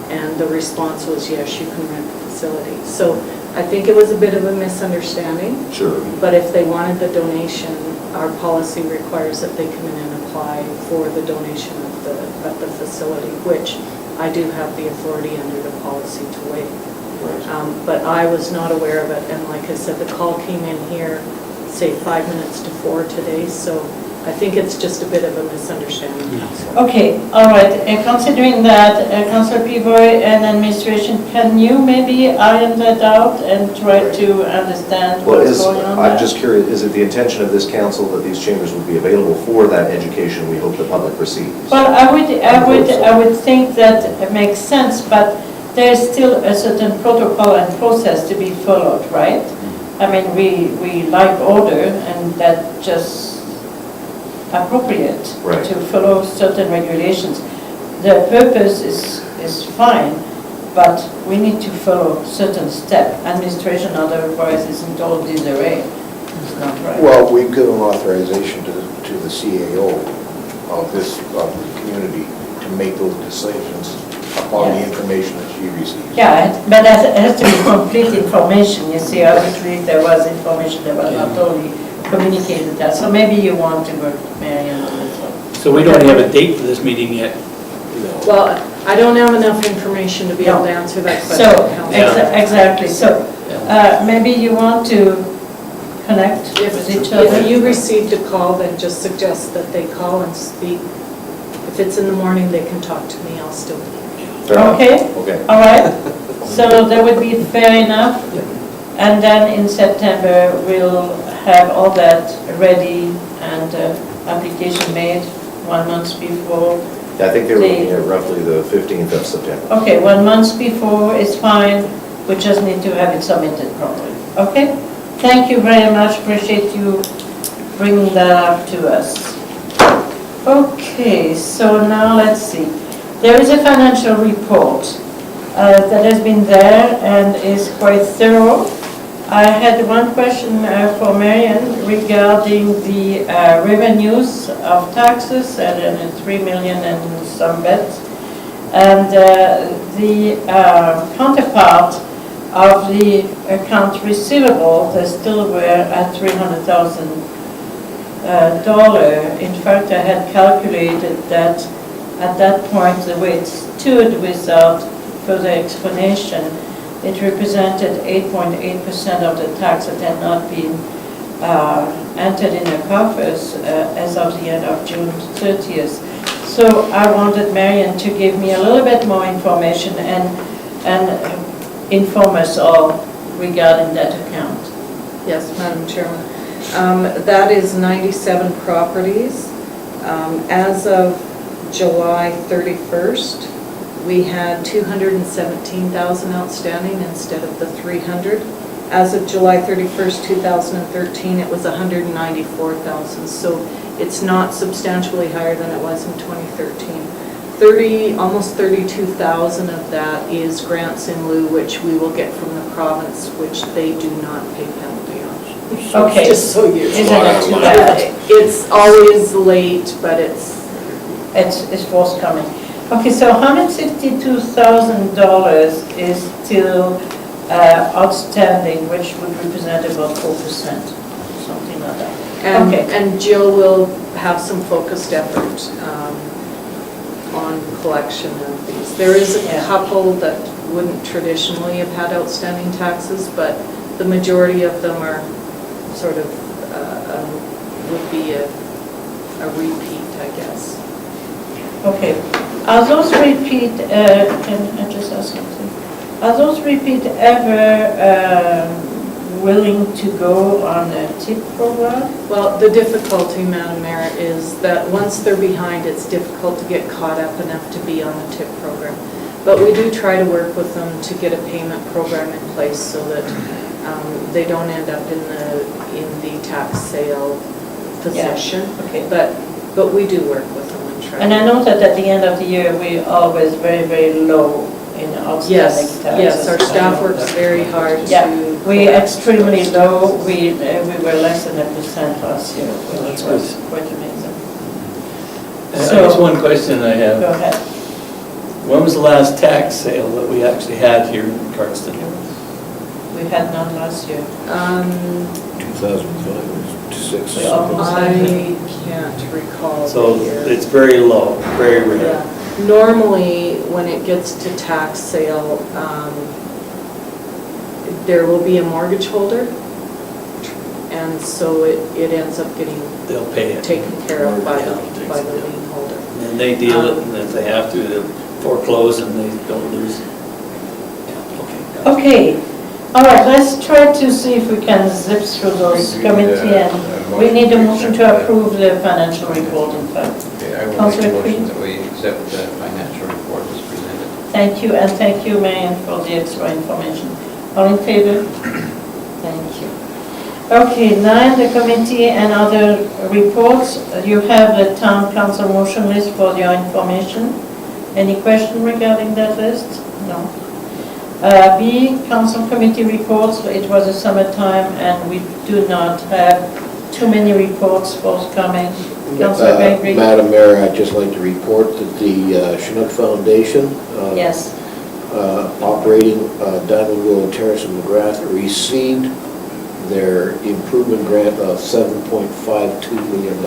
and the response was, yes, you can rent the facility. So I think it was a bit of a misunderstanding, Sure. but if they wanted the donation, our policy requires that they come in and apply for the donation of the facility, which I do have the authority under the policy to waive. But I was not aware of it, and like I said, the call came in here, say 5 minutes to 4 today, so I think it's just a bit of a misunderstanding. Okay, all right, considering that, Councillor Peavoy and administration, can you maybe iron that out and try to understand Well, what's going on there? I'm just curious, is it the intention of this council that these chambers would be available for that education we hope the public receives? Well, I would think that it makes sense, but there's still a certain protocol and process to be followed, right? I mean, we like order, and that just appropriate Right. to follow certain regulations. The purpose is fine, but we need to follow certain step. Administration otherwise is in total disarray. It's not right. Well, we've given authorization to the CAO of this, of community to make those decisions upon the information that she receives. Yeah, but it has to be complete information, you see, obviously if there was information that was not totally communicated that, so maybe you want to work with Marian on this one. So we don't have a date for this meeting yet. Well, I don't have enough information to be able to answer that question. So, Councillor. exactly, so maybe you want to connect with each other? If you received a call, then just suggest that they call and speak. If it's in the morning, they can talk to me, I'll still be here. Okay, Okay. all right, so that would be fair enough. And then in September, we'll have all that ready and application made 1 month before. I think they were looking at roughly the 15th of September. Okay, 1 month before is fine, we just need to have it submitted properly, okay? Thank you very much, appreciate you bringing that up to us. Okay, so now let's see. There is a financial report that has been there and is quite thorough. I had one question for Marian regarding the revenues of taxes, and 3 million and some bits. And the counterpart of the account receivable, they still were at $300,000. In fact, I had calculated that at that point, the way it stood without further explanation, it represented 8.8% of the tax that had not been entered in the coffers as of the end of June 30th. So I wanted Marian to give me a little bit more information and inform us all regarding that account. Yes, Madam Chairman. That is 97 properties. As of July 31st, we had 217,000 outstanding instead of the 300. As of July 31st, 2013, it was 194,000. So it's not substantially higher than it was in 2013. Almost 32,000 of that is grants in lieu, which we will get from the province, which they do not pay penalty on. Okay. Just so you Isn't it too bad? It's always late, but it's forthcoming. Okay, so $162,000 is still outstanding, which would represent about 4%, something like that. Okay. And Jill will have some focused effort on collection of these. There is a couple that wouldn't traditionally have had outstanding taxes, but the majority of them are sort of, would be a repeat, I guess. Okay. Are those repeat, can I just ask something? Are those repeat ever willing to go on a tip program? Well, the difficulty, Madam Mayor, is that once they're behind, it's difficult to get caught up enough to be on the tip program. But we do try to work with them to get a payment program in place so that they don't end up in the tax sale position. Yeah. Okay. But we do work with them and try. And I know that at the end of the year, we're always very, very low in outstanding taxes. Yes, our staff works very hard to. Yeah, we're extremely low. We were less than 1% last year, which was quite amazing. I guess one question I have. Go ahead. When was the last tax sale that we actually had here in Cardston? We had none last year. 2005 or 6. We almost I had can't recall. So the year. it's very low, very rare. Yeah. Normally, when it gets to tax sale, there will be a mortgage holder, and so it ends up getting They'll pay it. taken care of by the Yeah, lien holder. And they deal it, and if they have to, they'll foreclose and they don't lose. Yeah, okay. Okay, all right, let's try to see if we can zip through those committee, and we need a motion to approve the financial report, in fact. Okay, I will make Councillor a motion Creed. that we accept the financial report as presented. Thank you, and thank you, Marian, for the extra information. All in favor? Thank you. Okay, 9, the committee and other reports. You have the town council motion list for your information. Any question regarding that list? No. B, council committee reports. It was a summertime and we do not have too many reports forthcoming. Councillor Bengry? Madam Mayor, I'd just like to report that the Chinook Foundation, Yes. operating Diamond Grove Terrace in McGrath, received their improvement grant of $7.52 million.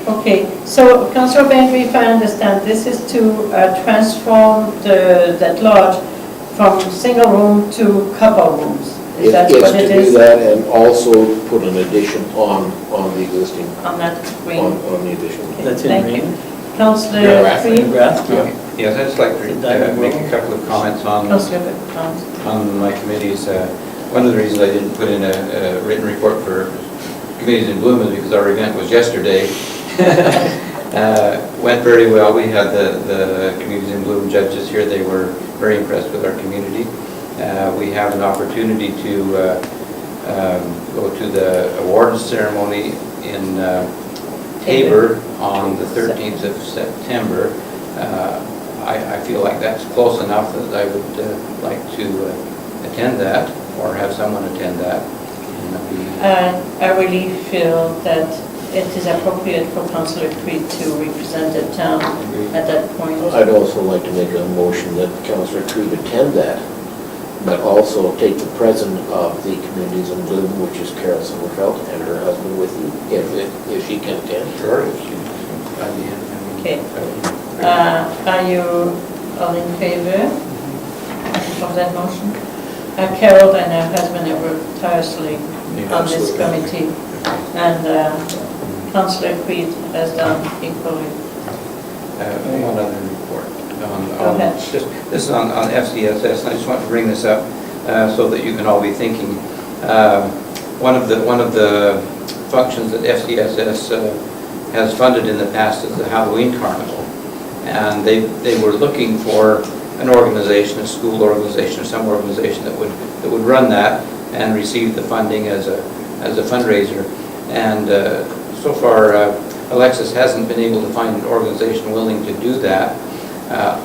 Okay, so Councillor Bengry, if I understand, this is to transform that lodge from single room to couple rooms. Is that It's what to it do is? that and also put an addition on the existing, On that screen? on the addition. Okay, That's in thank you. Rain? Councillor McGrath. Creed? Yes, I'd just like to make a couple of comments Councillor Barfuss. on my committees. One of the reasons I didn't put in a written report for committees in Bloom is because our event was yesterday. Went very well. We had the communities in Bloom judges here. They were very impressed with our community. We have an opportunity to go to the awards ceremony in Tabor on the 13th of September. I feel like that's close enough that I would like to attend that or have someone attend that. I really feel that it is appropriate for Councillor Creed to represent the town at that point. I'd also like to make a motion that Councillor Creed attend that, but also take the president of the communities in Bloom, which is Carlson, and her husband with you, if she can attend. Sure. Okay. Are you all in favor of that motion? Carol and her husband have worked tirelessly on this committee, and Councillor Creed has done equally. One other report. Go ahead. This is on FCSS, and I just want to bring this up so that you can all be thinking. One of the functions that FCSS has funded in the past is the Halloween Carnival. And they were looking for an organization, a school organization, or some organization that would run that and receive the funding as a fundraiser. And so far, Alexis hasn't been able to find an organization willing to do that.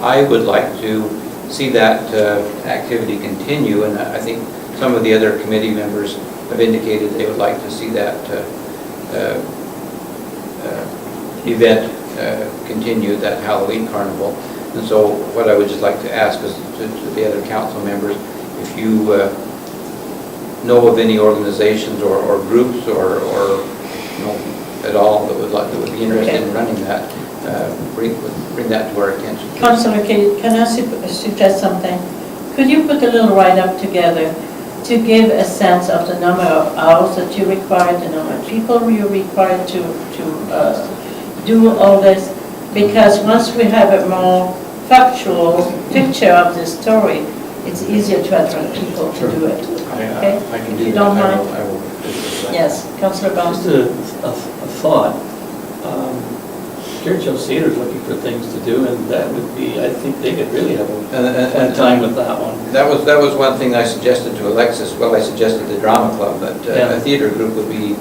I would like to see that activity continue, and I think some of the other committee members have indicated they would like to see that event continue, that Halloween Carnival. And so what I would just like to ask is to the other council members, if you know of any organizations or groups or at all that would be interested in running that, bring that to our attention. Councillor Creed, can I suggest something? Could you put a little write-up together to give a sense of the number of hours that you require, the number of people you require to do all this? Because once we have a more factual picture of the story, it's easier to attract people to do it. Okay? I can If do you that. don't mind? I will. Yes, Councillor Just Barfuss. a thought. Churchill Cedar's looking for things to do, and that would be, I think they could really have a fun time with that one. That was one thing I suggested to Alexis. Well, I suggested the drama club, but a theater group would be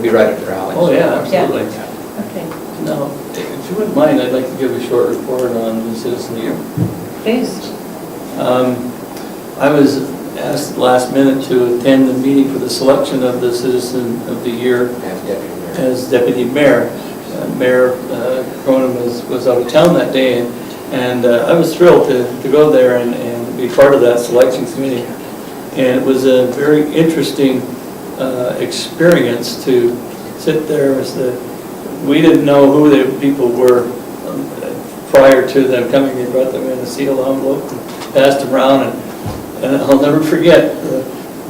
right up their alley. Oh, So, yeah, absolutely. Okay, Now, if you wouldn't mind, I'd like to give a short report on the Citizen Year. please. I was asked last minute to attend the meeting for the selection of the Citizen of the Year as Deputy Mayor. Mayor Kronen was out of town that day, and I was thrilled to go there and be part of that selection committee. And it was a very interesting experience to sit there we didn't know who the people were prior to them coming. They brought them in a sealed envelope and passed them around, and I'll never forget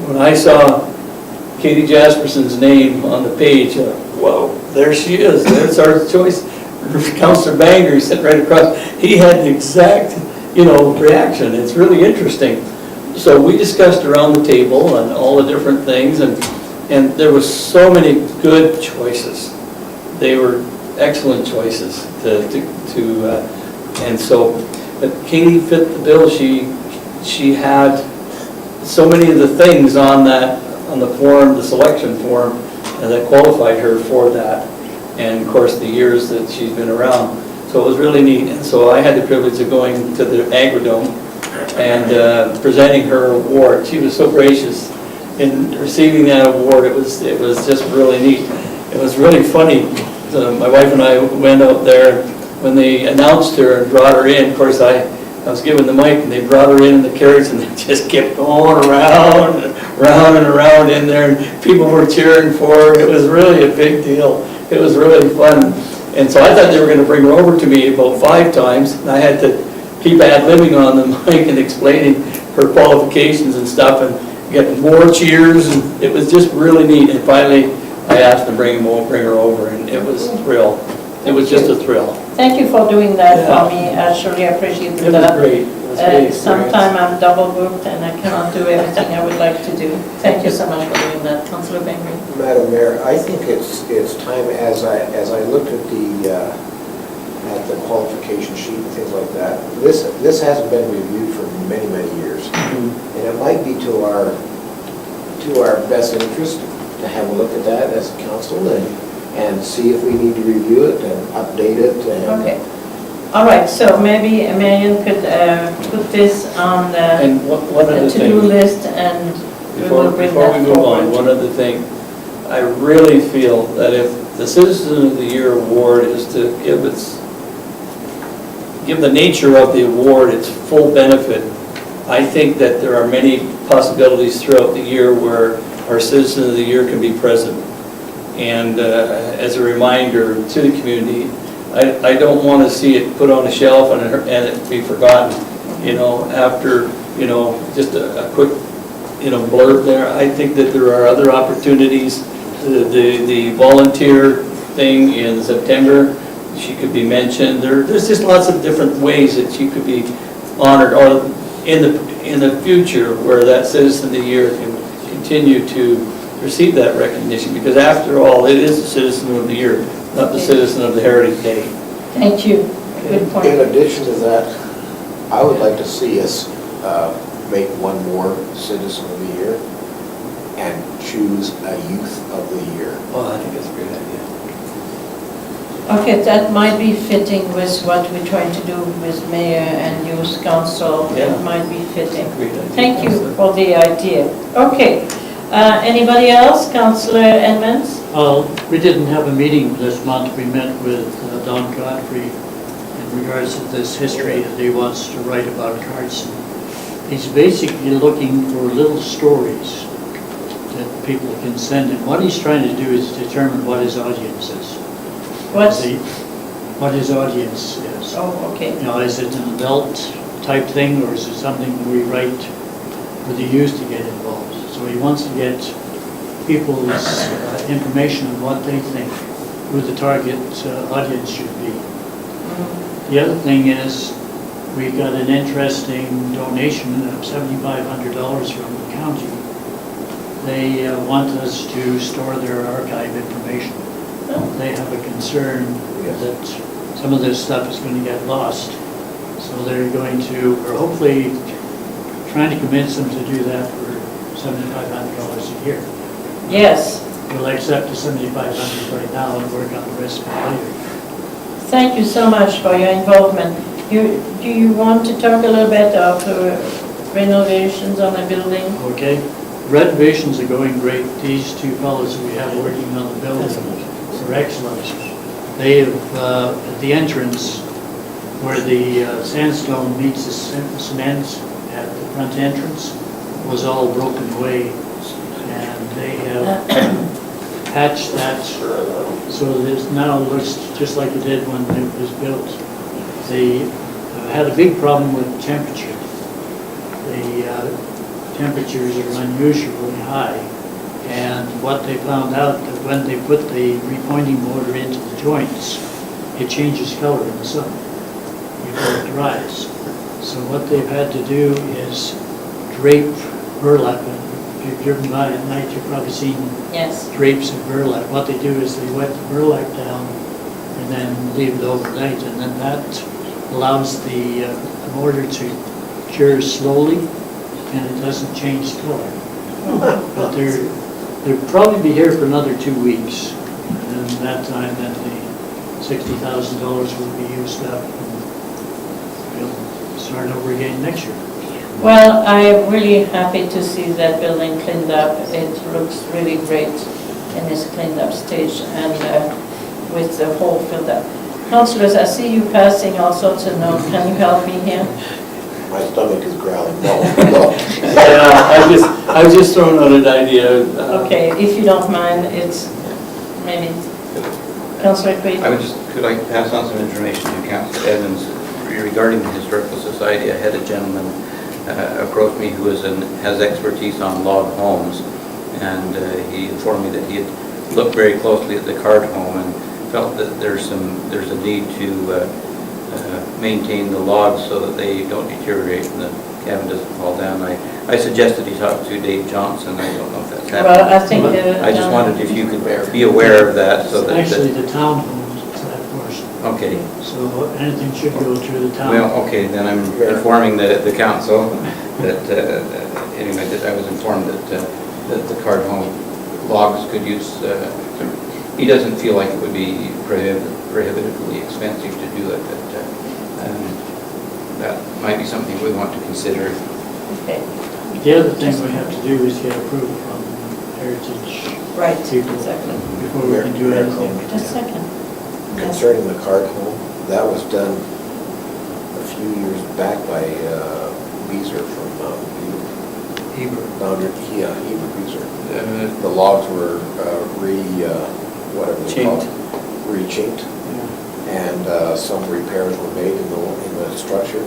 when I saw Katie Jasperson's name on the page. Whoa, there she is. There's our choice. Councillor Bengry sitting right across. He had the exact, reaction. It's really interesting. So we discussed around the table and all the different things, and there was so many good choices. They were excellent choices and so, but Katie fit the bill. She had so many of the things on the form, the selection form, that qualified her for that, and of course the years that she's been around. So it was really neat, and so I had the privilege of going to the Agrodome and presenting her award. She was so gracious in receiving that award, it was just really neat. It was really funny. My wife and I went out there, when they announced her and brought her in, of course, I was given the mic, and they brought her in the carriage, and they just kept going around and around and around in there, and people were cheering for her. It was really a big deal. It was really fun. And so I thought they were going to bring her over to me about 5 times, and I had to keep ad-libbing on the mic and explaining her qualifications and stuff, and getting more cheers, and it was just really neat. And finally, I asked them to bring her over, and it was a thrill. It was just a thrill. Thank you for doing that Yeah. for me. I surely appreciate It was that. great. It was a great experience. Sometimes I'm double booked and I cannot do everything I would like to do. Thank you so much for doing that, Councillor Bengry. Madam Mayor, I think it's time, as I looked at the qualification sheet and things like that, this hasn't been reviewed for many, many years. And it might be to our best interest to have a look at that as a council and see if we need to review it and update it. And Okay. All right, so maybe Marian could put this on the And one other to-do thing, list, and we will bring before we that move on, forward. one other thing. I really feel that if the Citizen of the Year award is to give the nature of the award its full benefit, I think that there are many possibilities throughout the year where our Citizen of the Year can be present. And as a reminder to the community, I don't want to see it put on a shelf and it be forgotten, after, just a quick, blurb there. I think that there are other opportunities. The volunteer thing in September, she could be mentioned. There's just lots of different ways that she could be honored, or in the future where that Citizen of the Year can continue to receive that recognition, because after all, it is the Citizen of the Year, not the Citizen of the Heritage Day. Thank you. Good point. in addition to that, I would like to see us make one more Citizen of the Year and choose a Youth of the Year. Well, I think that's a great idea. Okay, that might be fitting with what we're trying to do with Mayor and Youth Council. Yeah. It might be fitting. Great idea. Thank you for the idea. Okay. Anybody else? Councillor Edmonds? We didn't have a meeting this month. We met with Don Godfrey in regards to this history that he wants to write about Cardston. He's basically looking for little stories that people can send him. What he's trying to do is determine what his audience is. What his audience is. Oh, okay. Is it an adult type thing, or is it something we write for the youth to get involved? So he wants to get people's information on what they think, who the target audience should be. The other thing is, we got an interesting donation of $7,500 from the county. They want us to store their archive information. They have a concern that some of this stuff is going to get lost. So they're going to, or hopefully trying to convince them to do that for $7,500 a year. Yes. We'll accept the $7,500 right now and work on the rest of it later. Thank you so much for your involvement. Do you want to talk a little bit of renovations on the building? Okay, renovations are going great. These two fellows we have working on the building are excellent. They have, at the entrance where the sandstone meets the cement at the front entrance, was all broken away, and they have patched that so it now looks just like it did when it was built. They had a big problem with temperature. The temperatures are unusually high, and what they found out that when they put the repointing mortar into the joints, it changes color in the sun before it dries. So what they've had to do is drape burlap. If you've driven by at night, you've probably seen Yes. drapes of burlap. What they do is they wet the burlap down and then leave it overnight, and then that allows the mortar to cure slowly, and it doesn't change color. But they'll probably be here for another 2 weeks, and then that time, then the $60,000 will be used up, and we'll start over again next year. Well, I'm really happy to see that building cleaned up. It looks really great in its cleaned up stage and with the hole filled up. Councillors, I see you passing all sorts of notes. Can you help me here? My stomach is growling, no, no. Yeah, I was just throwing out an idea. Okay, if you don't mind, it's maybe Councillor Creed. Could I pass on some information to Councillor Edmonds regarding the Historical Society? I had a gentleman approached me who has expertise on log homes, and he informed me that he had looked very closely at the Card home and felt that there's a need to maintain the logs so that they don't deteriorate and the cabin doesn't fall down. I suggested he talk to Dave Johnson. I don't know if that's happening. Well, I think... I just wondered if you could be aware of that so that... Actually, the town owns that portion, Okay. so anything should go through the town. Well, okay, then I'm informing the council that, anyway, that I was informed that the Card home logs could use, he doesn't feel like it would be prohibitively expensive to do it, but that might be something we want to consider. Okay, The other thing we have to do is get approval from Heritage right, people exactly. before we can do anything. Just a second. Yes. Concerning the card home, that was done a few years back by Beezer from Hebrew. Heber Beezer. The logs were whatever they call it, re-chinked, and some repairs were made in the structure,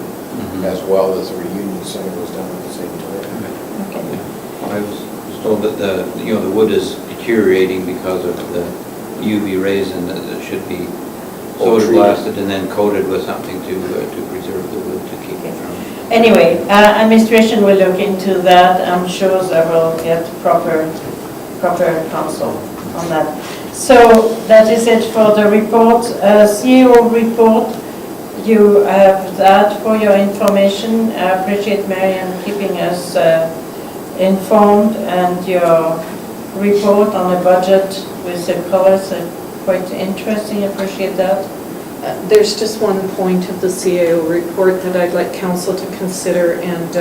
as well as the reunion center was done at the same time. Okay. I was told that the wood is deteriorating because of the UV rays and that it should be soda blasted and then coated with something to preserve the wood to keep it from... Anyway, administration will look into that. I'm sure they will get proper counsel on that. So that is it for the report. CEO report, you have that for your information. I appreciate Marian keeping us informed, and your report on the budget with the colors are quite interesting. I appreciate that. There's just one point of the CAO report that I'd like council to consider, and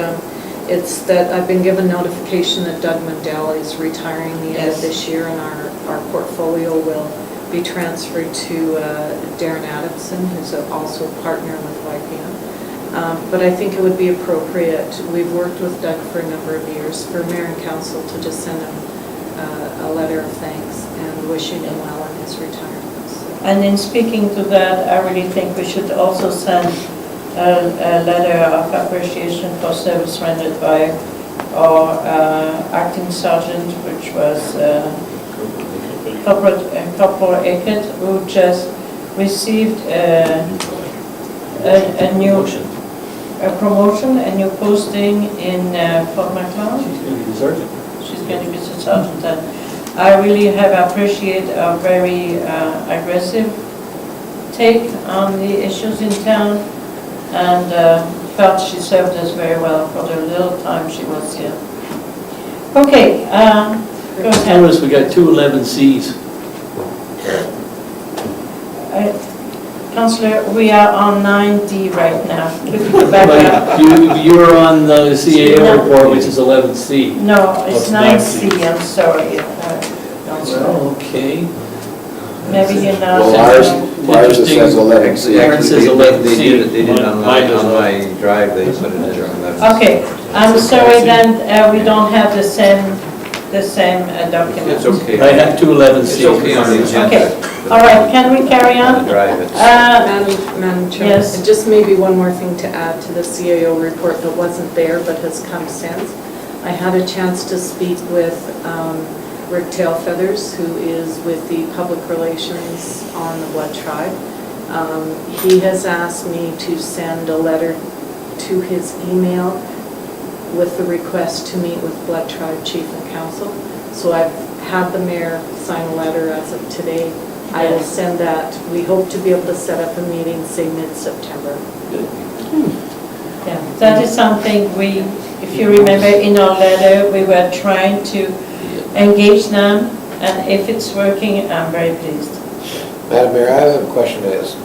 it's that I've been given notification that Doug Mundell is retiring the end of this year, and our portfolio will be transferred to Darren Adamson, who's also a partner with YPM. But I think it would be appropriate, we've worked with Doug for a number of years, for Mayor and Council to just send him a letter of thanks and wishing him well in his retirement. So. And in speaking to that, I really think we should also send a letter of appreciation for service rendered by our acting sergeant, which was Corporal Eckert, who just received a new promotion, a new posting in Fort McLeod. She's going to be the sergeant. She's going to be the sergeant. And I really have appreciated a very aggressive take on the issues in town, and felt she served us very well for the little time she was here. Okay, go ahead. Notice we got 2 11Cs. Councillor, we are on 9D right now. Could you go back up? You're on the CAO No. report, which is 11C. No, it's It's 9C, 9C. I'm sorry. Councillor. Well, okay. Maybe you're not. Well, ours it says 11. Actually, Aaron says 11C. They did it on Mine does not. my drive, they put it in 11. Okay, I'm sorry then, we don't have the same document. It's okay. I have 2 11Cs. It's okay on the agenda. Okay, all right, can we carry On on? the drive, it's... Madam Chairman, Yes. and just maybe one more thing to add to the CAO report that wasn't there but has come since. I had a chance to speak with Rick Tailfeathers, who is with the Public Relations on the Blood Tribe. He has asked me to send a letter to his email with the request to meet with Blood Tribe Chief and Council. So I've had the mayor sign a letter as of today. I will send that. We hope to be able to set up a meeting, say mid-September. Yeah, that is something if you remember in our letter, we were trying to engage them, and if it's working, I'm very pleased. Madam Mayor, I have a question to ask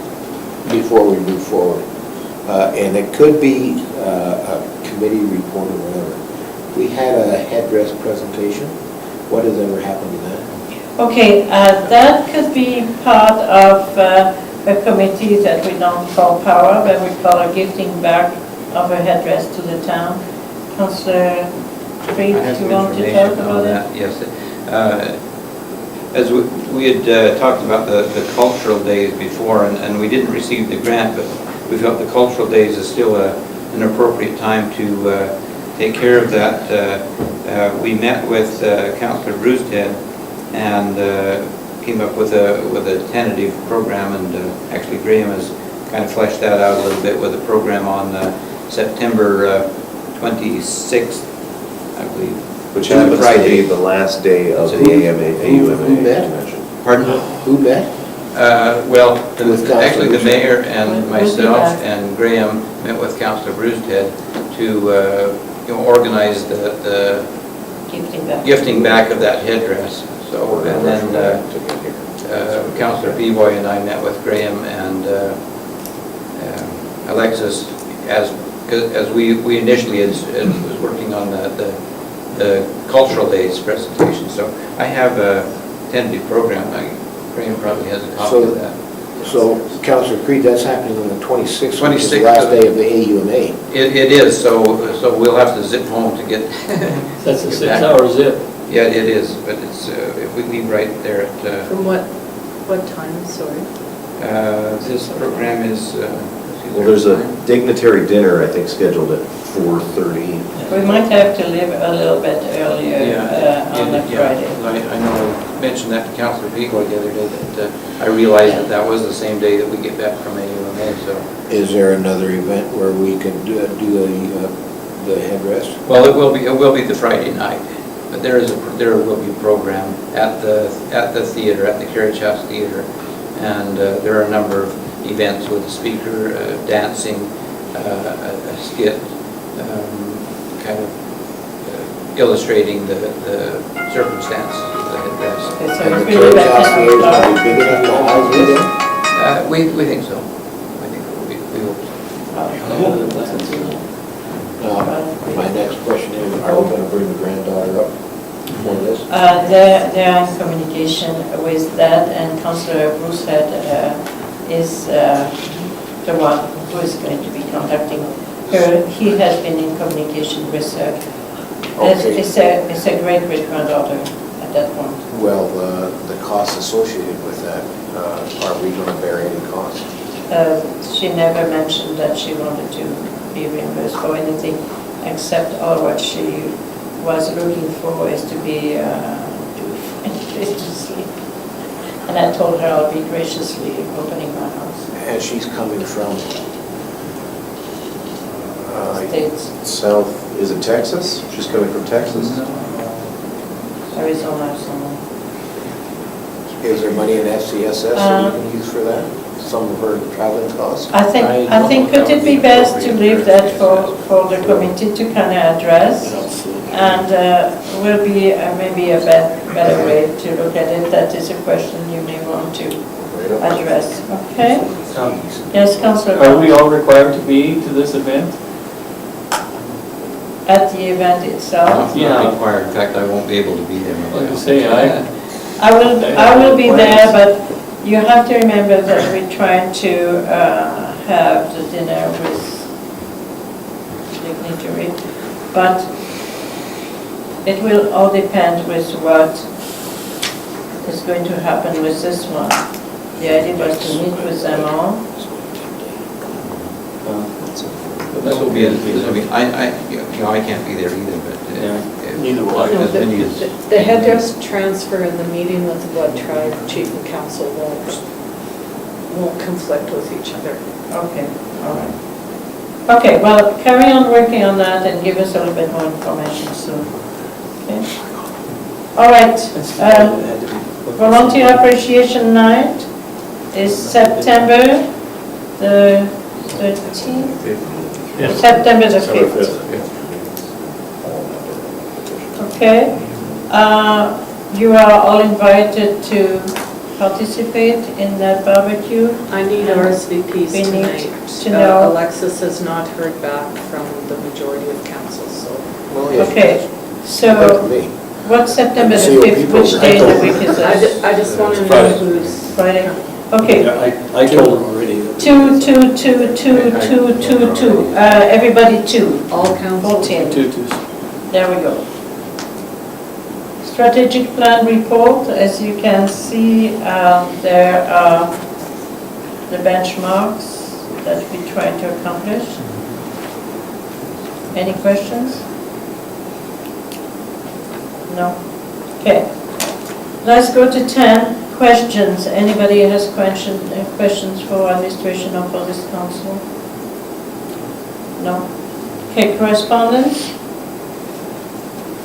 before we move forward. and it could be a committee report or whatever. We had a headdress presentation. What has ever happened to that? Okay, that could be part of a committee that we don't call power, but we call a gifting back of a headdress to the town. Councillor Creed, I have do you some want to information talk about on it? that, yes. As we had talked about the cultural days before, and we didn't receive the grant, but we felt the cultural days is still an appropriate time to take care of that. We met with Councillor Brewsted and came up with a tentative program, and actually Graham has kind of fleshed that out a little bit with a program on September 26th, I believe. Which happens to be Friday. the last day of the AUMA Who met? convention. Pardon? Who met? Well, With Councillor actually the mayor We'll and be myself back. and Graham met with Councillor Brewsted to organize the gifting back of that headress. So, and then Councillor Peavoy and I met with Graham and Alexis as we initially was working on the cultural days presentation. So I have a tentative program. Graham probably has a copy of that. So, Councillor Creed, that's happening on the 26th, which is the 26th last of- day of the AUMA. It is, so we'll have to zip home to get. That's a get 6 back. hour zip. Yeah, it is, but it's, we leave right there at, From what time, sorry? this program is, Well, there's a dignitary dinner, I think, scheduled at 4:30. We might have to leave a little bit earlier on the Friday. I know I mentioned that to Councillor Peavoy the other day, that I realized that was the same day that we get back from AUMA, so. Is there another event where we could do the headdress? Well, it will be the Friday night, but there will be a program at the theater, at the Carriage House Theater, and there are a number of events with a speaker, dancing, a skit, kind of illustrating the circumstances of the headdress. Okay, so And the it's really Carriage House back Theater is in going to be big enough to house you then? We think so. I think we hope so. My next question is, are we going to bring the granddaughter up for this? They are in communication with that, and Councillor Brewsted is the one who is going to be contacting her. He has been in communication with her. Okay. It's a great-great-granddaughter at that point. Well, the costs associated with that, are we going to bear any cost? She never mentioned that she wanted to be reimbursed for anything, except all what she was looking for is to be graciously. And I told her I'll be graciously opening my house. And she's coming from States, South, is it Texas? She's coming from Texas? Arizona, somewhere. Is there money in FCSS that we can use for that? Some of her traveling costs? I think could it be best to leave that for the committee to kind of address? And will be maybe a better way to look at it. That is a question you may want to address. Okay? Yes, Councillor. Are we all required to be to this event? At the event itself? It's not required. In fact, I won't be able to be there. Like I say, I will be there, but you have to remember that we're trying to have the dinner with dignitary, but it will all depend with what is going to happen with this one. The idea was to meet with them all. This will be, I can't be there either, but. Neither will I. No, the headdress transfer and the meeting with the Blood Tribe Chief and Council won't conflict with each other. Okay, all right. Okay, well, carry on working on that and give us a little bit more information soon. Okay. All right, Volunteer Appreciation Night is September the 13th? Yes. September the 5th. Okay. You are all invited to participate in that barbecue? I need RSVPs We need tonight. to know- Alexis has not heard back from the majority of council, so. Well, yeah, Okay, it's up to so me. what's September the COP 5th? Which program. day of the week is that? I just want to know Friday. who's. Friday? Okay. I told them already. that- 2, 2, 2, 2, 2, 2, 2. Everybody 2. All council. 14. Tutus. There we go. Strategic plan report, as you can see, there are the benchmarks that we try to accomplish. Any questions? No? Okay. Let's go to 10, questions. Anybody has questions for administration or for this council? No? Okay, correspondence?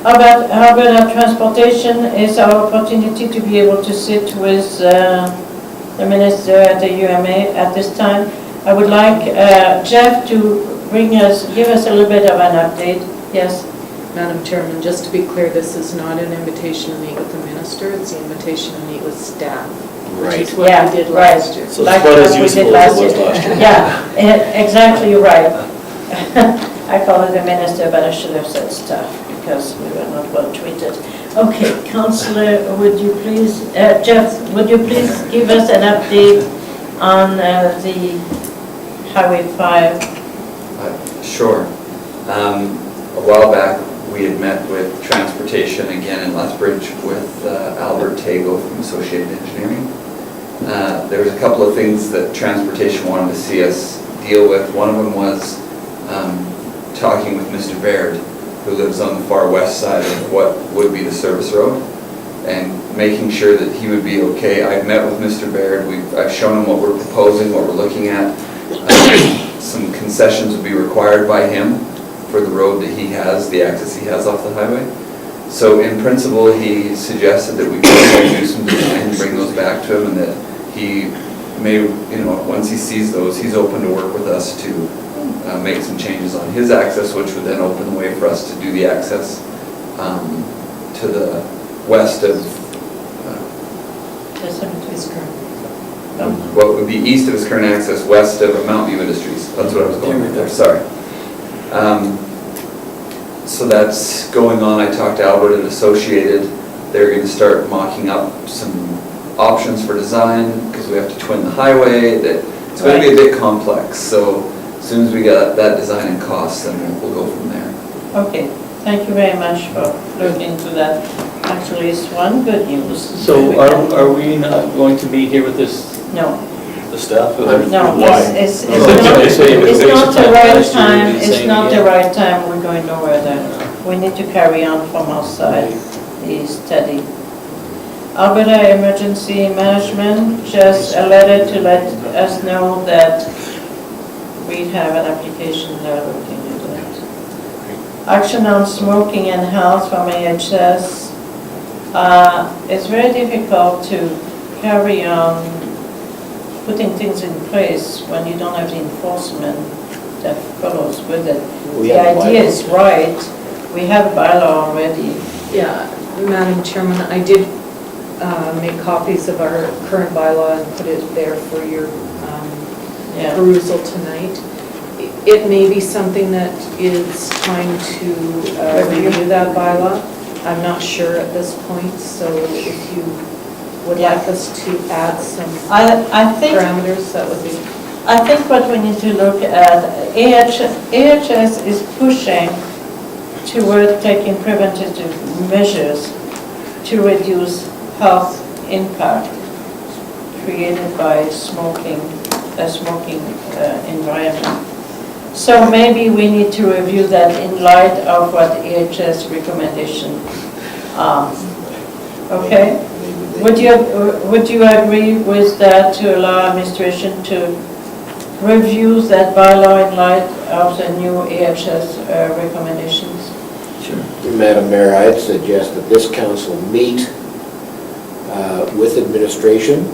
How about our transportation is our opportunity to be able to sit with the minister at the UMA at this time. I would like Jeff to give us a little bit of an update. Yes? Madam Chairman, just to be clear, this is not an invitation to meet with the minister, it's an invitation to meet with staff. Right. Which is what Yeah, we did right. last year. So Like it's not as what we did useful as last it was year. last year. Yeah, exactly, you're right. I call it the minister, but I should have said staff because we were not well treated. Okay, Councillor, would you please, Jeff, would you please give us an update on the Highway 5? Sure. A while back, we had met with transportation again in Lethbridge with Albert Tago from Associated Engineering. There was a couple of things that transportation wanted to see us deal with. One of them was talking with Mr. Baird, who lives on the far west side of what would be the service road, and making sure that he would be okay. I've met with Mr. Baird. I've shown him what we're proposing, what we're looking at. Some concessions would be required by him for the road that he has, the access he has off the highway. So in principle, he suggested that we could do some design and bring those back to him, and that he may, once he sees those, he's open to work with us to make some changes on his access, which would then open the way for us to do the access to the west of what would be east of his current access, west of Mountain View Industries. That's what I was going with there, sorry. So that's going on. I talked to Albert and Associated. They're going to start mocking up some options for design because we have to twin the highway. It's going to be a bit complex. So as soon as we get that design and cost, then we'll go from there. Okay, thank you very much for looking into that. Actually, it's one good news. So are we not going to meet here with this, No, The staff? no, Why? it's No, not they say it was it's not based the on right last year, time, you're it's saying not the again. right time, we're going nowhere there. We need to carry on from our side, the study. Alberta Emergency Management, just a letter to let us know that we have an application there looking into it. Action on smoking and health from AHS. It's very difficult to carry on putting things in place when you don't have the enforcement that follows with it. We The have a idea bylaw. is right, we have a bylaw already. Yeah, Madam Chairman, I did make copies of our current bylaw and put it there for your Yeah. perusal tonight. It may be something that is time to review that bylaw. I'm not sure at this point, so if you would like us to add some I think parameters, that would be. I think what we need to look at, AHS is pushing toward taking preventative measures to reduce health impact created by smoking, a smoking environment. So maybe we need to review that in light of what AHS recommendation are. Okay? Would you agree with that, to allow administration to review that bylaw in light of the new AHS recommendations? sure. Madam Mayor, I'd suggest that this council meet with administration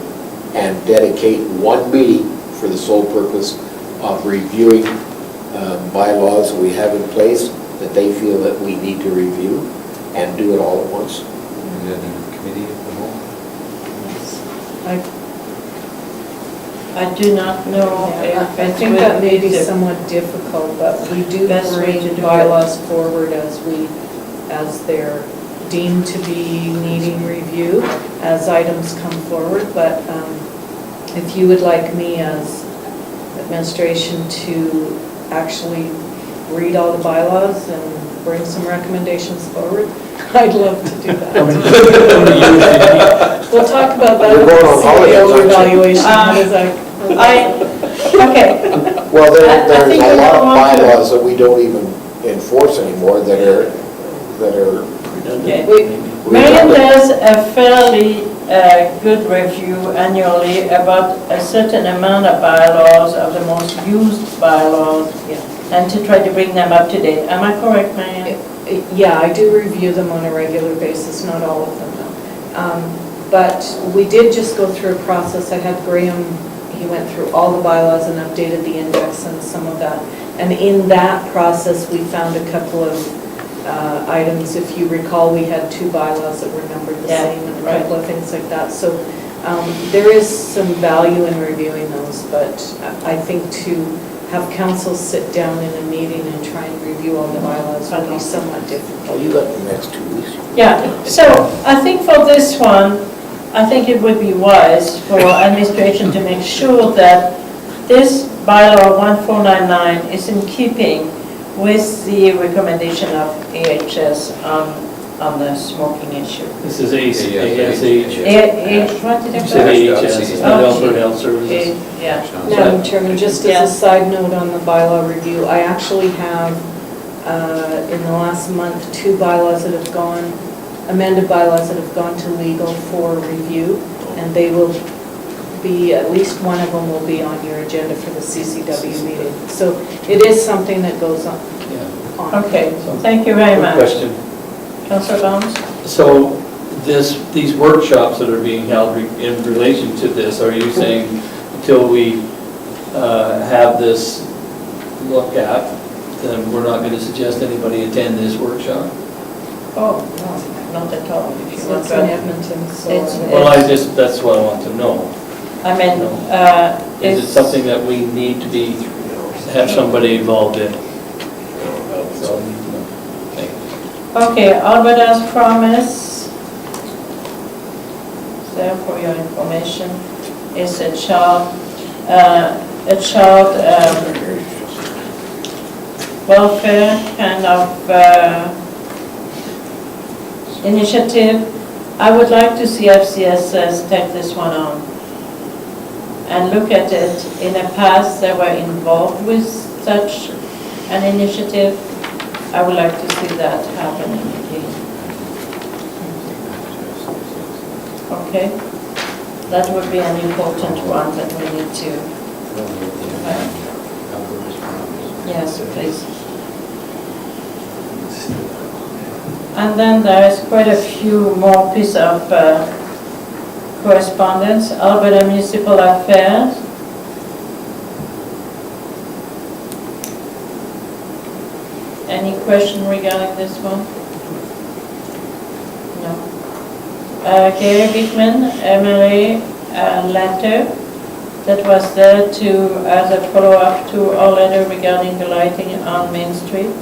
and dedicate one meeting for the sole purpose of reviewing bylaws we have in place that they feel that we need to review, and do it all at once. Committee of the whole? I do not know if I it's think that may be the somewhat difficult, but we do best way to bring do bylaws forward as they're deemed to be needing review, as items come forward, but if you would like me as administration to actually read all the bylaws and bring some recommendations forward, I'd love to do that. We'll talk about that You're with going on the holidays, CEO aren't you? evaluation. How does that? Okay, Well, I there's think a we lot of don't want to- bylaws that we don't even enforce anymore that are okay. redundant. Marian does a fairly good review annually about a certain amount of bylaws, of the most used bylaws, and to try to bring them up to date. Am I correct, Marian? Yeah, I do review them on a regular basis, not all of them though. But we did just go through a process. I had Graham, he went through all the bylaws and updated the index and some of that. And in that process, we found a couple of items. If you recall, we had 2 bylaws that were numbered the Yeah, same and a couple of things like that. So there is some value in reviewing those, but I think to have council sit down in a meeting and try and review all the bylaws would be somewhat difficult. Oh, you got the next 2 weeks. Yeah, so I think for this one, I think it would be wise for administration to make sure that this bylaw 1499 is in keeping with the recommendation of AHS on the smoking issue. This is ASH. What did I It's call it? AHS, it's not Alberta Health Services. Yeah. Madam Chairman, just as a side note on the bylaw review, I actually have, in the last month, 2 bylaws that have gone, amended bylaws that have gone to legal for review, and they will be, at least one of them will be on your agenda for the CCW meeting. So it is something that goes on. Okay, thank you very Quick much. question. Councillor Barnes? So these workshops that are being held in relation to this, are you saying until we have this look at, then we're not going to suggest anybody attend this workshop? Oh, no, not at all. If you So want it's to. in Edmonton, so. It's- Well, that's what I want to know. I mean, Is it it's something that we need to have somebody involved in? So, thank you. okay. Albert has promised, there for your information, is a child welfare kind of initiative. I would like to see FCSS take this one on and look at it. In the past, they were involved with such an initiative. I would like to see that happening again. Okay? That would be an important one that we need to... yes, please. And then there is quite a few more pieces of correspondence. Alberta Municipal Affairs. Any question regarding this one? No. Gary Bickman, MLA, letter that was there as a follow-up to our letter regarding the lighting on Main Street.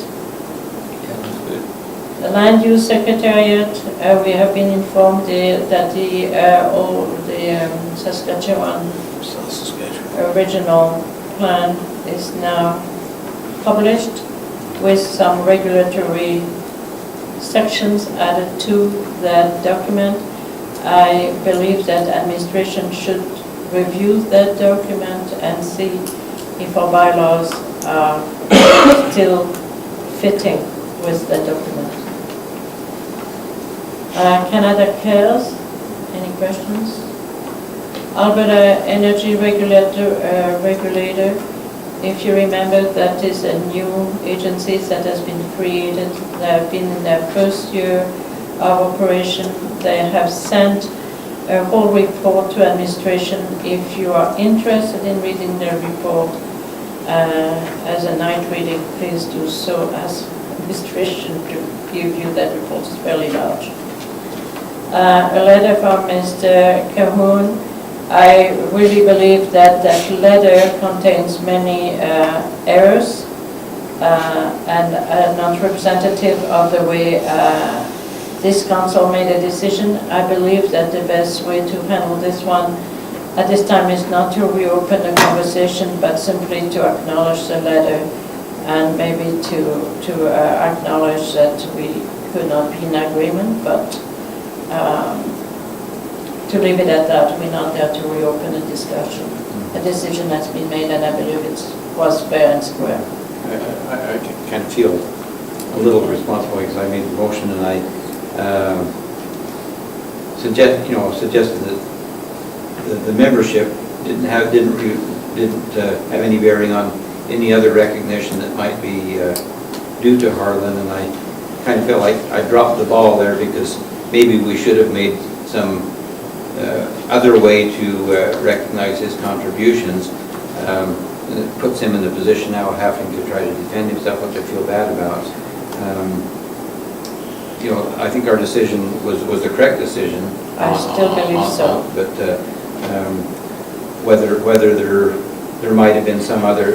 The Land Use Secretariat, we have been informed that the Saskatchewan original plan is now published with some regulatory sections added to that document. I believe that administration should review that document and see if our bylaws are still fitting with that document. Canada Cares, any questions? Alberta Energy Regulator, if you remember, that is a new agency that has been created. They have been in their first year of operation. They have sent a whole report to administration. If you are interested in reading their report as a night reading, please do so, as administration to give you that report. It's fairly large. A letter from Mr. Cahoon I really believe that that letter contains many errors and are not representative of the way this council made a decision. I believe that the best way to handle this one at this time is not to reopen the conversation, but simply to acknowledge the letter and maybe to acknowledge that we could not be in agreement, but to leave it at that. We're not there to reopen a discussion. A decision has been made, and I believe it was fair and square. I kind of feel a little responsible because I made the motion and I suggested that the membership didn't have any bearing on any other recognition that might be due to Harlan, and I kind of felt like I dropped the ball there because maybe we should have made some other way to recognize his contributions. And it puts him in the position now of having to try to defend himself, which I feel bad about. I think our decision was the correct decision. I still believe so. But whether there might have been some other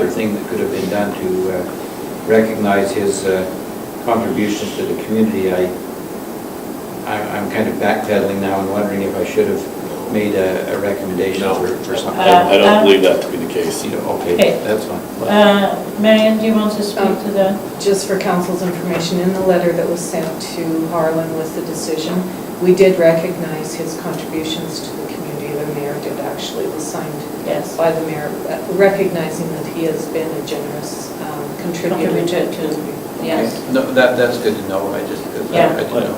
thing that could have been done to recognize his contributions to the community, I'm kind of backpedaling now and wondering if I should have made a recommendation for something. I don't believe that to be the case. Okay, that's fine. Marian, do you want to speak to that? Just for council's information, in the letter that was sent to Harlan with the decision, we did recognize his contributions to the community. The mayor did actually, was signed by the mayor, recognizing that he has been a generous contributor to. Yes. No, that's good to know. I didn't know.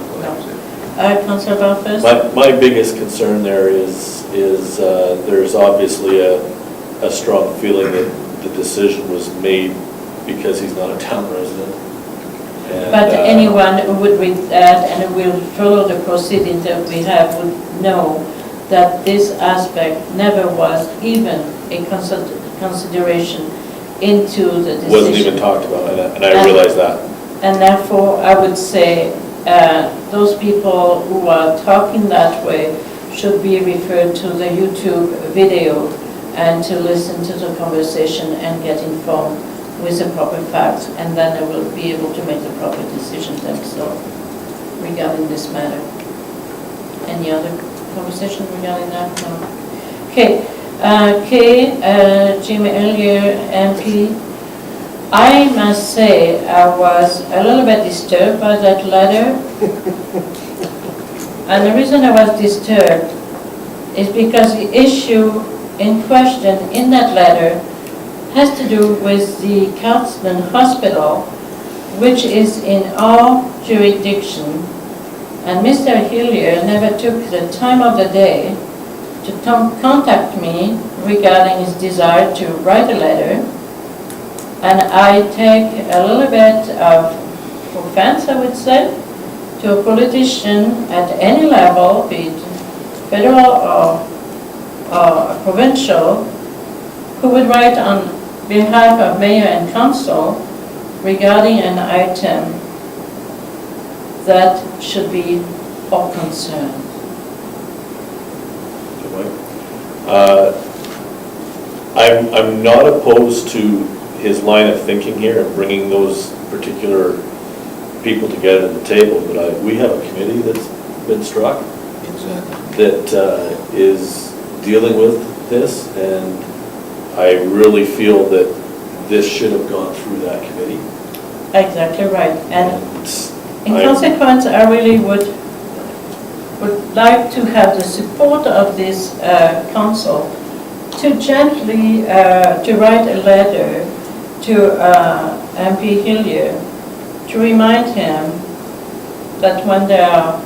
Councillor Barfuss? My biggest concern there is there's obviously a strong feeling that the decision was made because he's not a town resident. And, but anyone who would read that and who will follow the proceedings that we have would know that this aspect never was even a consideration into the decision. Wasn't even talked about, and I realize that. And therefore, I would say those people who are talking that way should be referred to the YouTube video and to listen to the conversation and get informed with the proper facts, and then they will be able to make the proper decision themselves regarding this matter. Any other conversation regarding that? No. Okay. Jim Elliott, MP. I must say I was a little bit disturbed by that letter. And the reason I was disturbed is because the issue in question in that letter has to do with the Cardston Hospital, which is in our jurisdiction. And Mr. Hillier never took the time of the day to contact me regarding his desire to write a letter. And I take a little bit of offense, I would say, to a politician at any level, be it federal or provincial, who would write on behalf of mayor and council regarding an item that should be of concern. I'm not opposed to his line of thinking here and bringing those particular people together at the table, but we have a committee that's been struck that is dealing with this, and I really feel that this should have gone through that committee. Exactly right. And in consequence, I really would like to have the support of this council to gently to write a letter to MP Hillier to remind him that when there are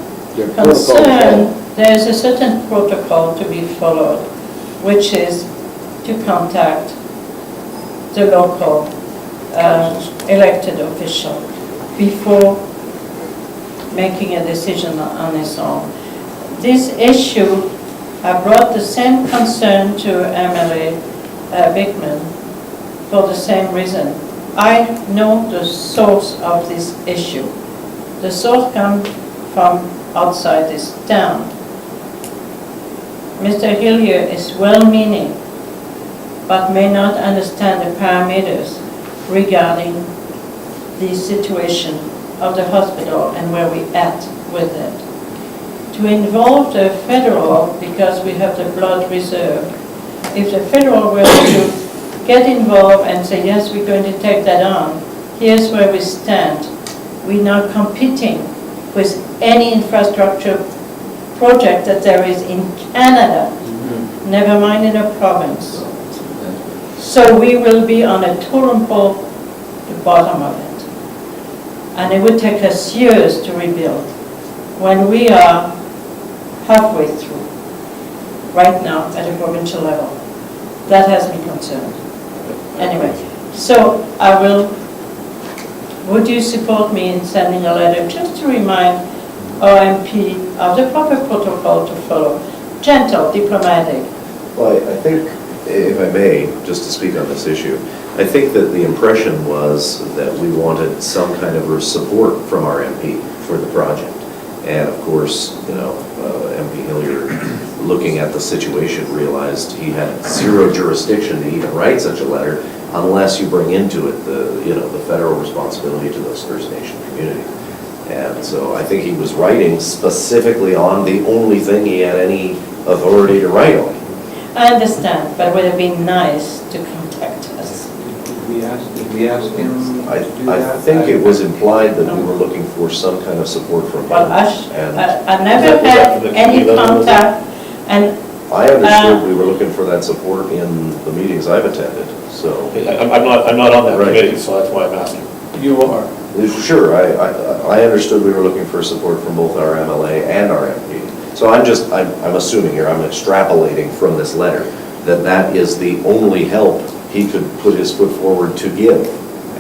concerns, there is a certain protocol to be followed, which is to contact the local elected official before making a decision on his own. This issue, I brought the same concern to MLA Bickman for the same reason. I know the source of this issue. The source comes from outside this town. Mr. Hillier is well-meaning, but may not understand the parameters regarding the situation of the hospital and where we at with it. To involve the federal, because we have the blood reserve, if the federal were to get involved and say, yes, we're going to take that on, here's where we stand. We're not competing with any infrastructure project that there is in Canada, never mind in a province. So we will be on a totem pole, the bottom of it. And it would take us years to rebuild when we are halfway through right now at a provincial level. That has me concerned. Anyway, so would you support me in sending a letter just to remind our MP of the proper protocol to follow? Gentle, diplomatic. Well, I think, if I may, just to speak on this issue, I think that the impression was that we wanted some kind of support from our MP for the project. And of course, MP Hillier, looking at the situation, realized he had zero jurisdiction to even write such a letter unless you bring into it the federal responsibility to those First Nation communities. And so I think he was writing specifically on the only thing he had any authority to write on. I understand, but it would have been nice to contact us. Did we ask him I to do that? think it was implied that we were looking for some kind of support from him. Well, I never Was that had for the any committee level? contact, and I understood we were looking for that support in the meetings I've attended, so. I'm not on that Right. committee, so that's why I'm asking. You are. Sure, I understood we were looking for support from both our MLA and our MP. So I'm assuming here, I'm extrapolating from this letter, that is the only help he could put his foot forward to give.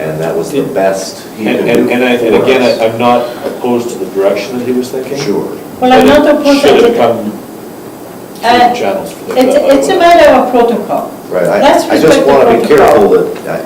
And that was the best he could do. And again, I'm not opposed to the direction that he was thinking. Sure. well, I'm not opposed Should to have it. come through the channels for the. It's a matter of protocol. Right, Let's I just respect the want to be protocol. careful that,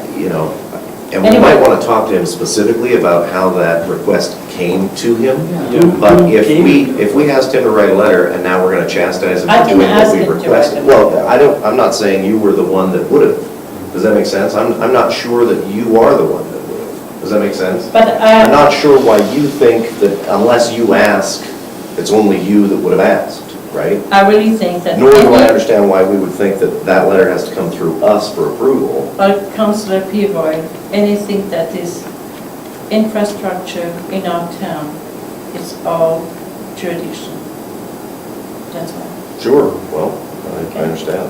and we Anyway. might want to talk to him specifically about how that request came to him. Yeah. But if we asked him to write a letter and now we're going to chastise him I for didn't doing what ask we him to write requested. a Well, letter. I'm not saying you were the one that would have. Does that make sense? I'm not sure that you are the one that would have. Does that make sense? But I'm not sure why you think that unless you ask, it's only you that would have asked, right? I really think that Nor do I understand why we would think that that letter has to come through us for approval. Well, Councillor Peavoy, anything that is infrastructure in our town, it's all jurisdiction. That's all. Sure, well, I understand.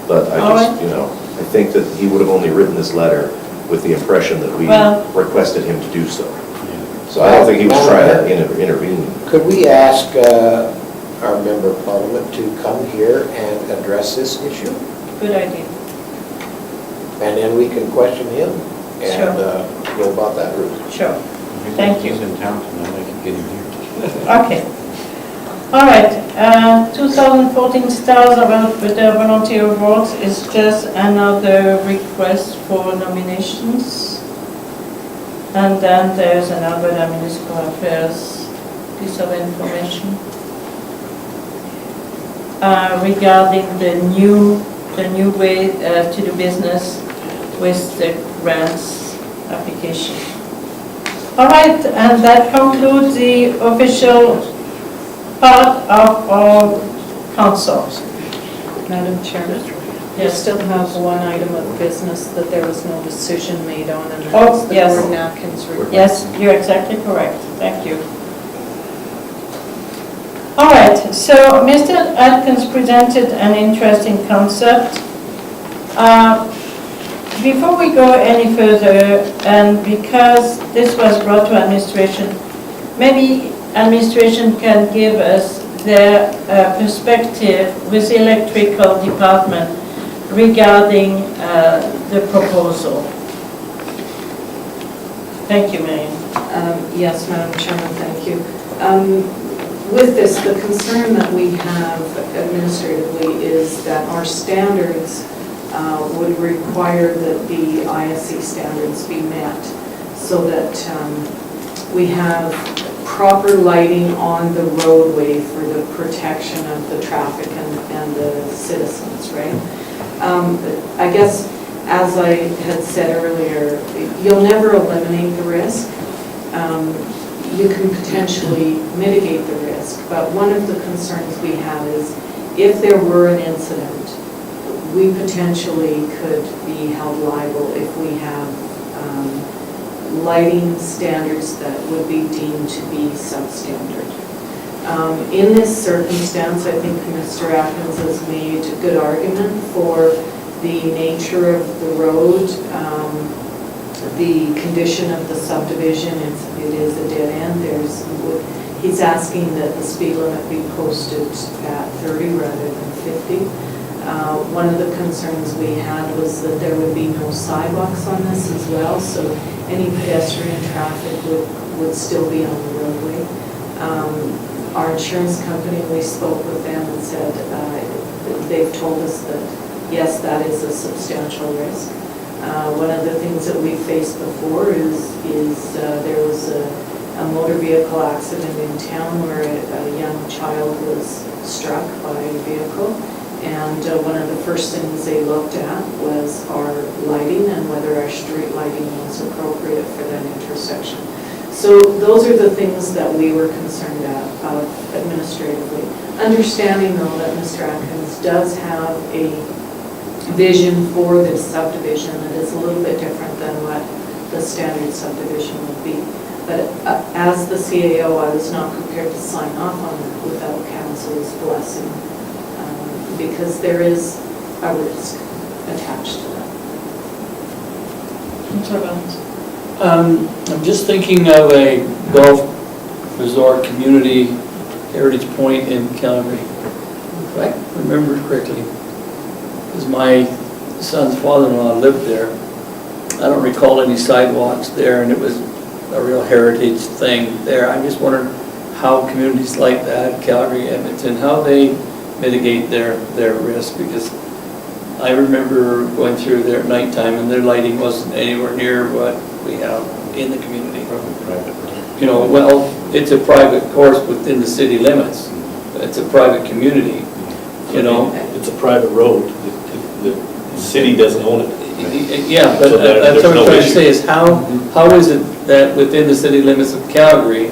But I All just, I think that he would have only written this letter with the impression that we Well- requested him to do so. So I don't think he was trying to intervene. Could we ask our member of parliament to come here and address this issue? Good idea. And then we can question him and Sure. go about that route. Sure. Thank you. He's in town tonight, I can get him here. Okay. All right, 2014 Stars of Alberta Volunteer Awards is just another request for nominations. And then there's an Alberta Municipal Affairs piece of information regarding the new way to do business with the grants application. All right, and that concludes the official part of our council. Madam Chairman, we Yes. still have one item of business that there was no decision made on, and Oh, that's the yes. board napkins request. Yes, you're exactly correct. Thank you. All right, so Mr. Atkins presented an interesting concept. Before we go any further, and because this was brought to administration, maybe administration can give us their perspective with the electrical department regarding the proposal. Thank you, Marian. Yes, Madam Chairman, thank you. With this, the concern that we have administratively is that our standards would require that the ISC standards be met so that we have proper lighting on the roadway for the protection of the traffic and and the citizens, right? I guess, as I had said earlier, you'll never eliminate the risk. You can potentially mitigate the risk, but one of the concerns we have is if there were an incident, we potentially could be held liable if we have lighting standards that would be deemed to be substandard. In this circumstance, I think Mr. Atkins has made a good argument for the nature of the road, the condition of the subdivision. It is a dead end. He's asking that the speed limit be posted at 30 rather than 50. One of the concerns we had was that there would be no sidewalks on this as well, so any pedestrian traffic would still be on the roadway. Our insurance company, we spoke with them and said, they've told us that, yes, that is a substantial risk. One of the things that we faced before is there was a motor vehicle accident in town where a young child was struck by a vehicle. And one of the first things they looked at was our lighting and whether our street lighting was appropriate for that intersection. So those are the things that we were concerned about administratively. Understanding though that Mr. Atkins does have a vision for this subdivision that is a little bit different than what the standard subdivision would be. But as the CAO, I was not prepared to sign off on it without council's blessing, because there is a risk attached to that. Councillor Barfuss. I'm just thinking of a golf resort community, Heritage Point in Calgary. If I remember correctly, because my son's father-in-law lived there. I don't recall any sidewalks there, and it was a real heritage thing there. I'm just wondering how communities like that, Calgary, Edmonton, how they mitigate their risk, because I remember going through there at nighttime and their lighting wasn't anywhere near what we have in the community. You know, well, it's a private course within the city limits. It's a private community, you know. It's a private road. The city doesn't own it. Yeah, but So that's there's what I'm no trying to issue. say is how is it that within the city limits of Calgary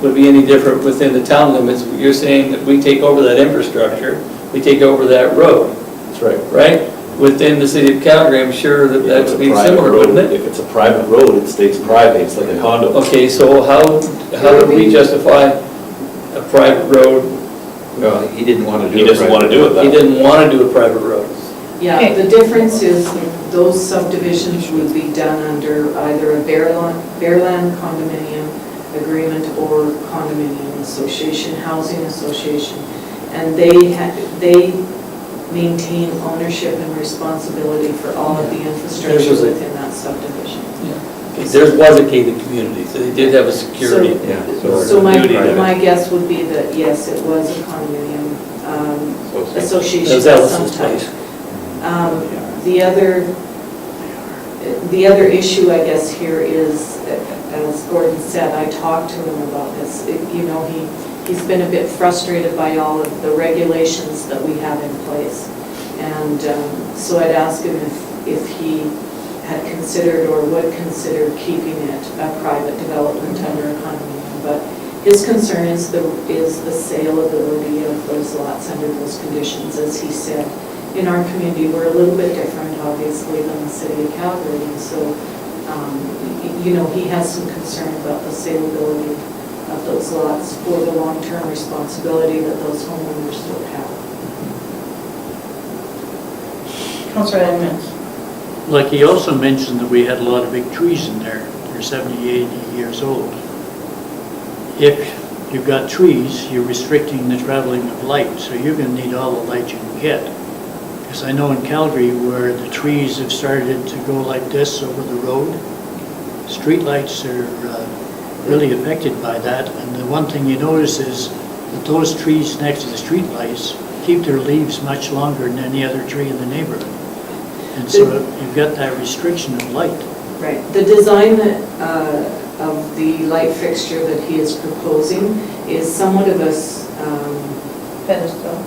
would be any different within the town limits? You're saying that we take over that infrastructure, we take over that road, That's right. right? Within the city of Calgary, I'm sure that that would be similar, wouldn't it? If it's a private road, it stays private, it's like a condo. Okay, so how do we justify a private road? Well, he didn't want to do it. He doesn't want to do it that He way. didn't want to do a private road. Yeah, the difference is those subdivisions would be done under either a Bearland condominium agreement or condominium association, housing association. And they maintain ownership and responsibility for all of the infrastructure within that subdivision. There was a gated community, so they did have a security. So my guess would be that, yes, it was a condominium association That was of some Ellis's type. place. The other issue, I guess, here is, as Gordon said, I talked to him about this. You know, he's been a bit frustrated by all of the regulations that we have in place. And so I'd ask him if he had considered or would consider keeping it a private development under a condominium. But his concern is the saleability of those lots under those conditions. As he said, in our community, we're a little bit different, obviously, than the city of Calgary. And so, you know, he has some concern about the saleability of those lots for the long-term responsibility that those homeowners would have. Councillor Edmonds. Like he also mentioned that we had a lot of big trees in there. They're 70, 80 years old. If you've got trees, you're restricting the traveling of light, so you're going to need all the light you can get. Because I know in Calgary where the trees have started to go like this over the road, streetlights are really affected by that. And the one thing you notice is that those trees next to the streetlights keep their leaves much longer than any other tree in the neighborhood. And so you've got that restriction of light. Right. The design of the light fixture that he is proposing is somewhat of a Pedestal.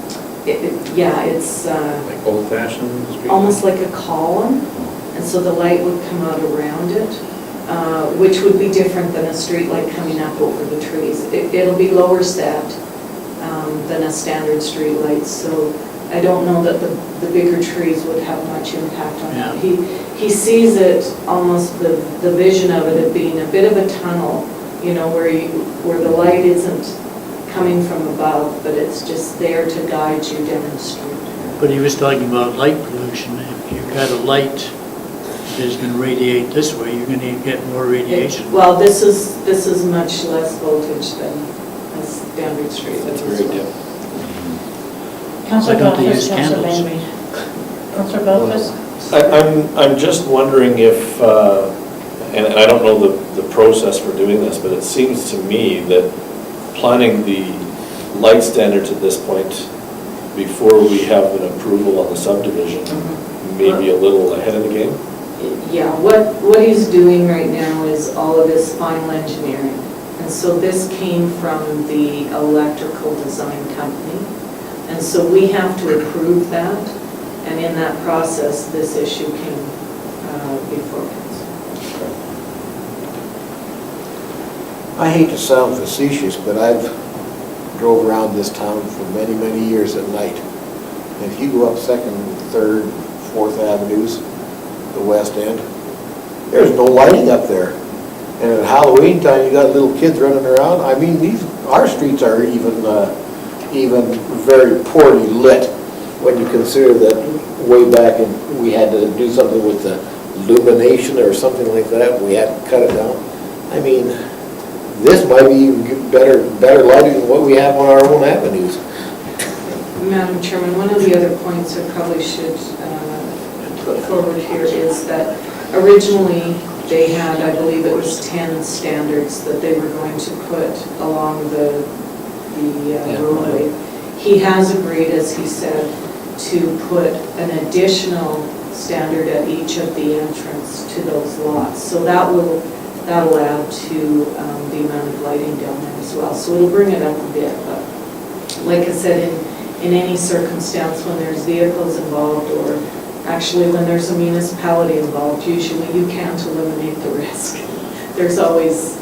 Yeah, it's Like old-fashioned street? almost like a column, and so the light would come out around it, which would be different than a street light coming up over the trees. It'll be lower set than a standard street light, so I don't know that the bigger trees would have much impact on that. He sees it, almost the vision of it as being a bit of a tunnel, you know, where the light isn't coming from above, but it's just there to guide you down the street. But he was talking about light pollution. If you've got a light that is going to radiate this way, you're going to get more radiation. Well, this is much less voltage than a standard street light. That's very different. Councillor Why don't they Barfuss, use Councillor candles? Bengry. Councillor Barfuss? I'm just wondering if, and I don't know the process for doing this, but it seems to me that planning the light standards at this point before we have an approval on the subdivision may be a little ahead of the game. Yeah, what he's doing right now is all of his final engineering. And so this came from the electrical design company. And so we have to approve that. And in that process, this issue came before council. I hate to sound facetious, but I've drove around this town for many, many years at night. And if you go up 2nd, 3rd, 4th Avenues, the west end, there's no lighting up there. And at Halloween time, you got little kids running around. I mean, our streets are even very poorly lit when you consider that way back and we had to do something with the illumination or something like that. We had to cut it down. I mean, this might be even better lighting than what we have on our own avenues. Madam Chairman, one of the other points I probably should put forward here is that originally they had, I believe it was 10 standards that they were going to put along the roadway. He has agreed, as he said, to put an additional standard at each of the entrance to those lots. So that'll add to the amount of lighting down there as well. So it'll bring it up a bit, but like I said, in any circumstance when there's vehicles involved, or actually when there's a municipality involved, usually you can't eliminate the risk. There's always,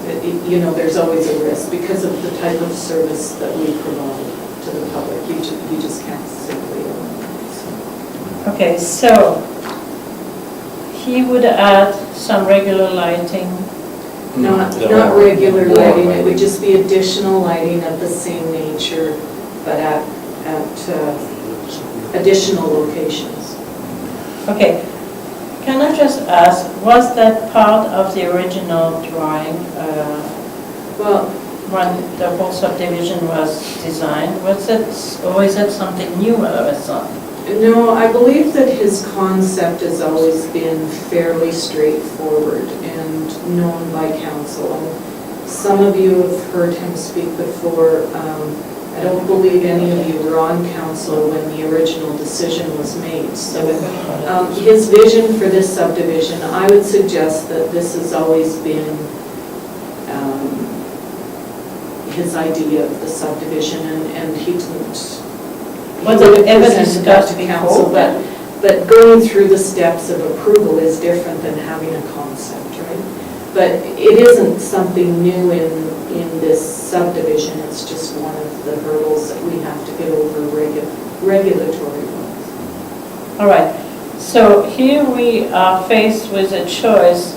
there's always a risk because of the type of service that we provide to the public. You just can't simply eliminate it. Okay, so he would add some regular lighting. Not regular lighting, it would just be additional lighting of the same nature, but at additional locations. Okay, can I just ask, was that part of the original drawing Well, when the whole subdivision was designed? Was it, or is it something new all of a sudden? no, I believe that his concept has always been fairly straightforward and known by council. And some of you have heard him speak before. I don't believe any of you were on council when the original decision was made. So his vision for this subdivision, I would suggest that this has always been his idea of the subdivision, and he didn't. Was it ever discussed before? But going through the steps of approval is different than having a concept, right? But it isn't something new in this subdivision, it's just one of the hurdles that we have to get over regulatory ones. All right, so here we are faced with a choice: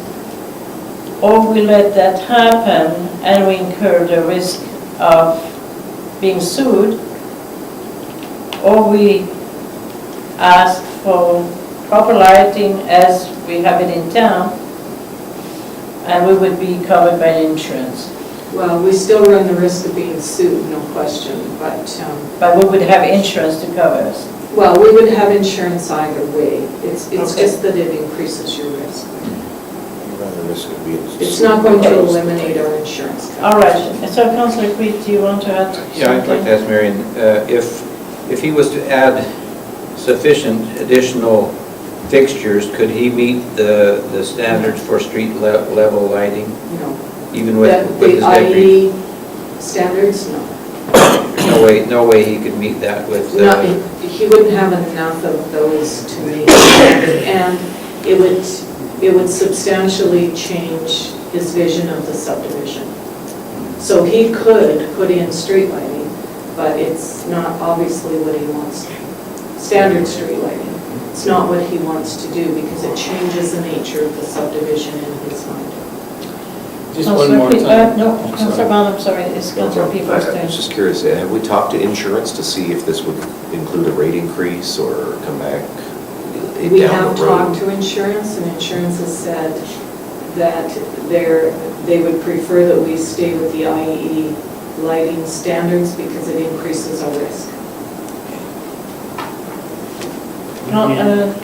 or we let that happen and we incur the risk of being sued, or we ask for proper lighting as we have it in town, and we would be covered by insurance. Well, we still run the risk of being sued, no question, But we would have insurance to cover us. well, we would have insurance either way. It's just that it increases your risk. You run the risk of being. It's not going to eliminate our insurance coverage. All right, so Councillor Creed, do you want to add something? Yeah, I'd like to ask Marian, if he was to add sufficient additional fixtures, could he meet the standards for street level lighting, No. even with his The deputy? IE standards, no. no way he could meet that with, No, he wouldn't have enough of those to make it, and it would substantially change his vision of the subdivision. So he could put in street lighting, but it's not obviously what he wants, standard street lighting. It's not what he wants to do because it changes the nature of the subdivision in his mind. Just one more time. No, I'm sorry. Councillor Brown, I'm sorry, it's Councillor Peavoy's I turn. was just curious, have we talked to insurance to see if this would include a rate increase or come back down We the have road? talked to insurance, and insurance has said that they would prefer that we stay with the IE lighting standards because it increases our risk.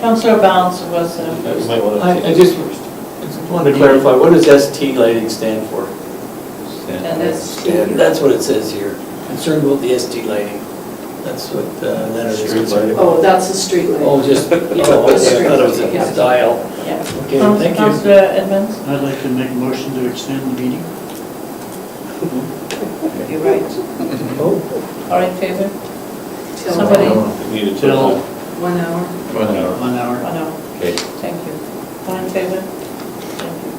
Councillor Barnes was, You might want to I take just it wanted to clarify, what does ST lighting stand for? and that's, That's what it says here, concerned about the ST lighting. That's what Leonard is Street concerned lighting. about. Oh, that's a street light. Oh, just, oh, okay, I thought it was a dial. yeah. Okay, thank you. Councillor Edmonds, I'd like to make a motion to extend the meeting. you're right. All in favor? Till Somebody? Needed Till 1 hour. 1 hour. 1 hour. Oh, no. Okay. Thank you. All in favor? Thank you.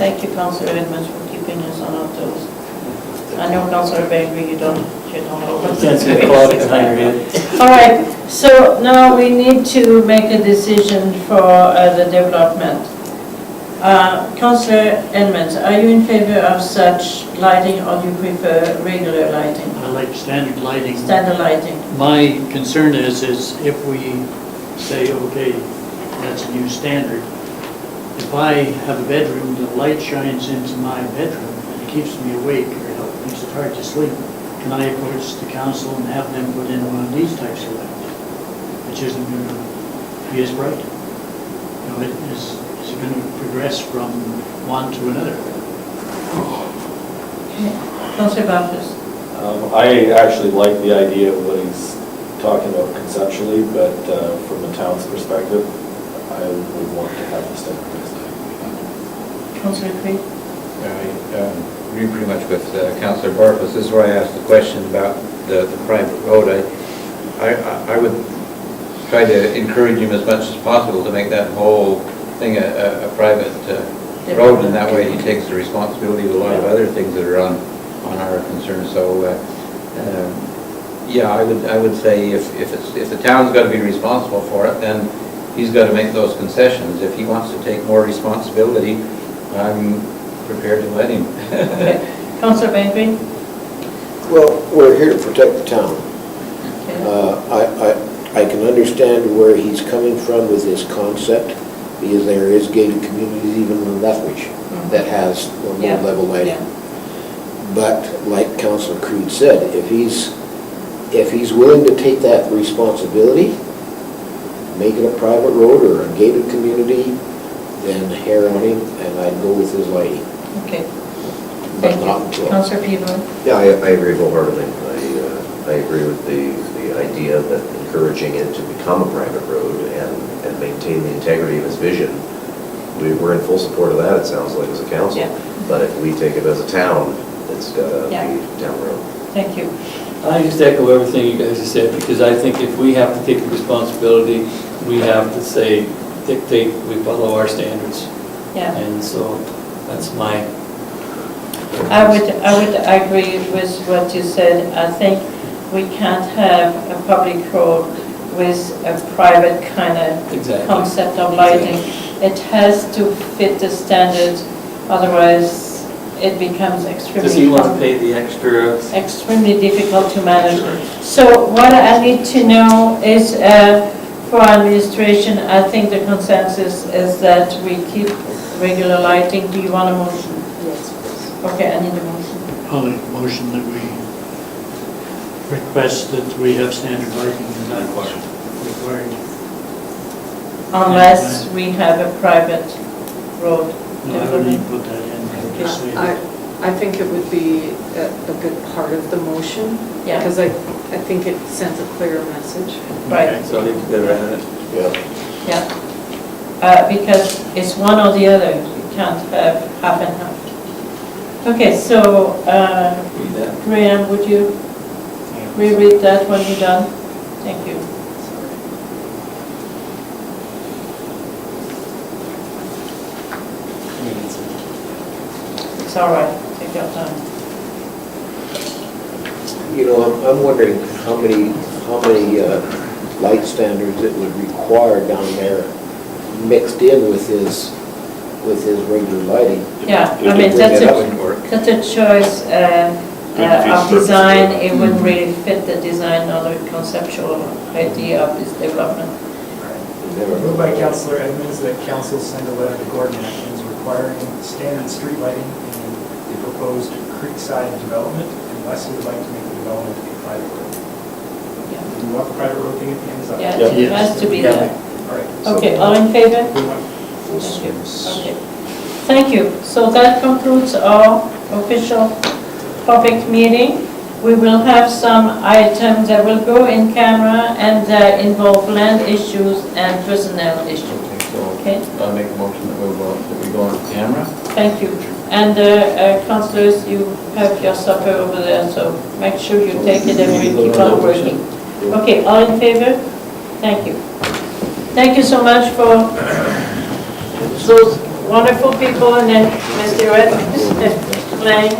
Thank you, Councillor Edmonds, for keeping us on our toes. I know, Councillor Bengry, you don't know. what Can't see the clock behind your head. All right, so now we need to make a decision for the development. Councillor Edmonds, are you in favor of such lighting or do you prefer regular lighting? I like standard lighting. Standard lighting? My concern is if we say, okay, that's a new standard, if I have a bedroom, the light shines into my bedroom and it keeps me awake or makes it hard to sleep, can I approach the council and have them put in one of these types of lights, which isn't going to be as bright? You know, is it going to progress from one to another? Councillor Barfuss? I actually like the idea of what he's talking about conceptually, but from the town's perspective, I would want to have the standardized. Councillor Creed? I agree pretty much with Councillor Barfuss. This is where I asked the question about the private road. I would try to encourage him as much as possible to make that whole thing a private road, and that way he takes the responsibility of a lot of other things that are on our concern. So, yeah, I would say if the town's got to be responsible for it, then he's got to make those concessions. If he wants to take more responsibility, I'm prepared to let him. Okay. Councillor Bengry? Well, we're here to protect the town. Okay. I can understand where he's coming from with this concept, because there is gated communities even in Lethbridge that has Yeah. low-level lighting. Yeah. But like Councillor Creed said, if he's willing to take that responsibility, make it a private road or a gated community, then hair on him, and I'd go with his lighting. Okay. But Thank not you. until. Councillor Peavoy? Yeah, I agree wholeheartedly. I agree with the idea that encouraging it to become a private road and maintain the integrity of its vision, we're in full support of that, it sounds like, as a council. Yeah. But if we take it as a town, it's got to Yeah. be town road. Thank you. I just echo everything you guys have said, because I think if we have to take the responsibility, we have to say, dictate, we follow our standards. Yeah. And so that's my. I would agree with what you said. I think we can't have a public road with a private kind of Exactly. concept of lighting. It has to fit the standards, otherwise it becomes Does he want to pay the extra? extremely difficult to manage. So what I need to know is, for administration, I think the consensus is that we keep regular lighting. Do you want a motion? Yes, please. Okay, I need a motion. I'll make a motion that we request that we have standard lighting in that required. Unless we have a private road. No, I wouldn't put that in. I just say that. I think it would be a good part of the motion, Yeah, because I think it sends a clearer message. right, So I think we better add it. Yeah. yeah. Because it's one or the other. You can't have half and half. Okay, so, Read that. Graham, would you reread that when you're done? Thank you. It's all right, take your time. You know, I'm wondering how many light standards it would require down there mixed in with his regular lighting. Yeah, If I mean, they that's bring it up, a, it would work. that's a choice of design. It wouldn't really fit the design or the conceptual idea of this development. Moved by Councillor Edmonds that council send a letter to Gordon Atkins requiring standard street lighting in the proposed creekside development, unless he would like to make the development a private road. Yeah. Do you want the private road thing at the end? Is that- Yeah, Yeah. it has to be Yeah. there. All right. so- Okay, all in favor? Good one. Thank you. Okay. Thank you. So that concludes our official public meeting. We will have some items that will go in camera and involve land issues and personnel issues. Okay? I'll make a motion that we go on camera. Thank you. And councillors, you have your supper over there, so make sure you take it and we keep on working. Okay, all in favor? Thank you. Thank you so much for those wonderful people and then Mr. Ed playing.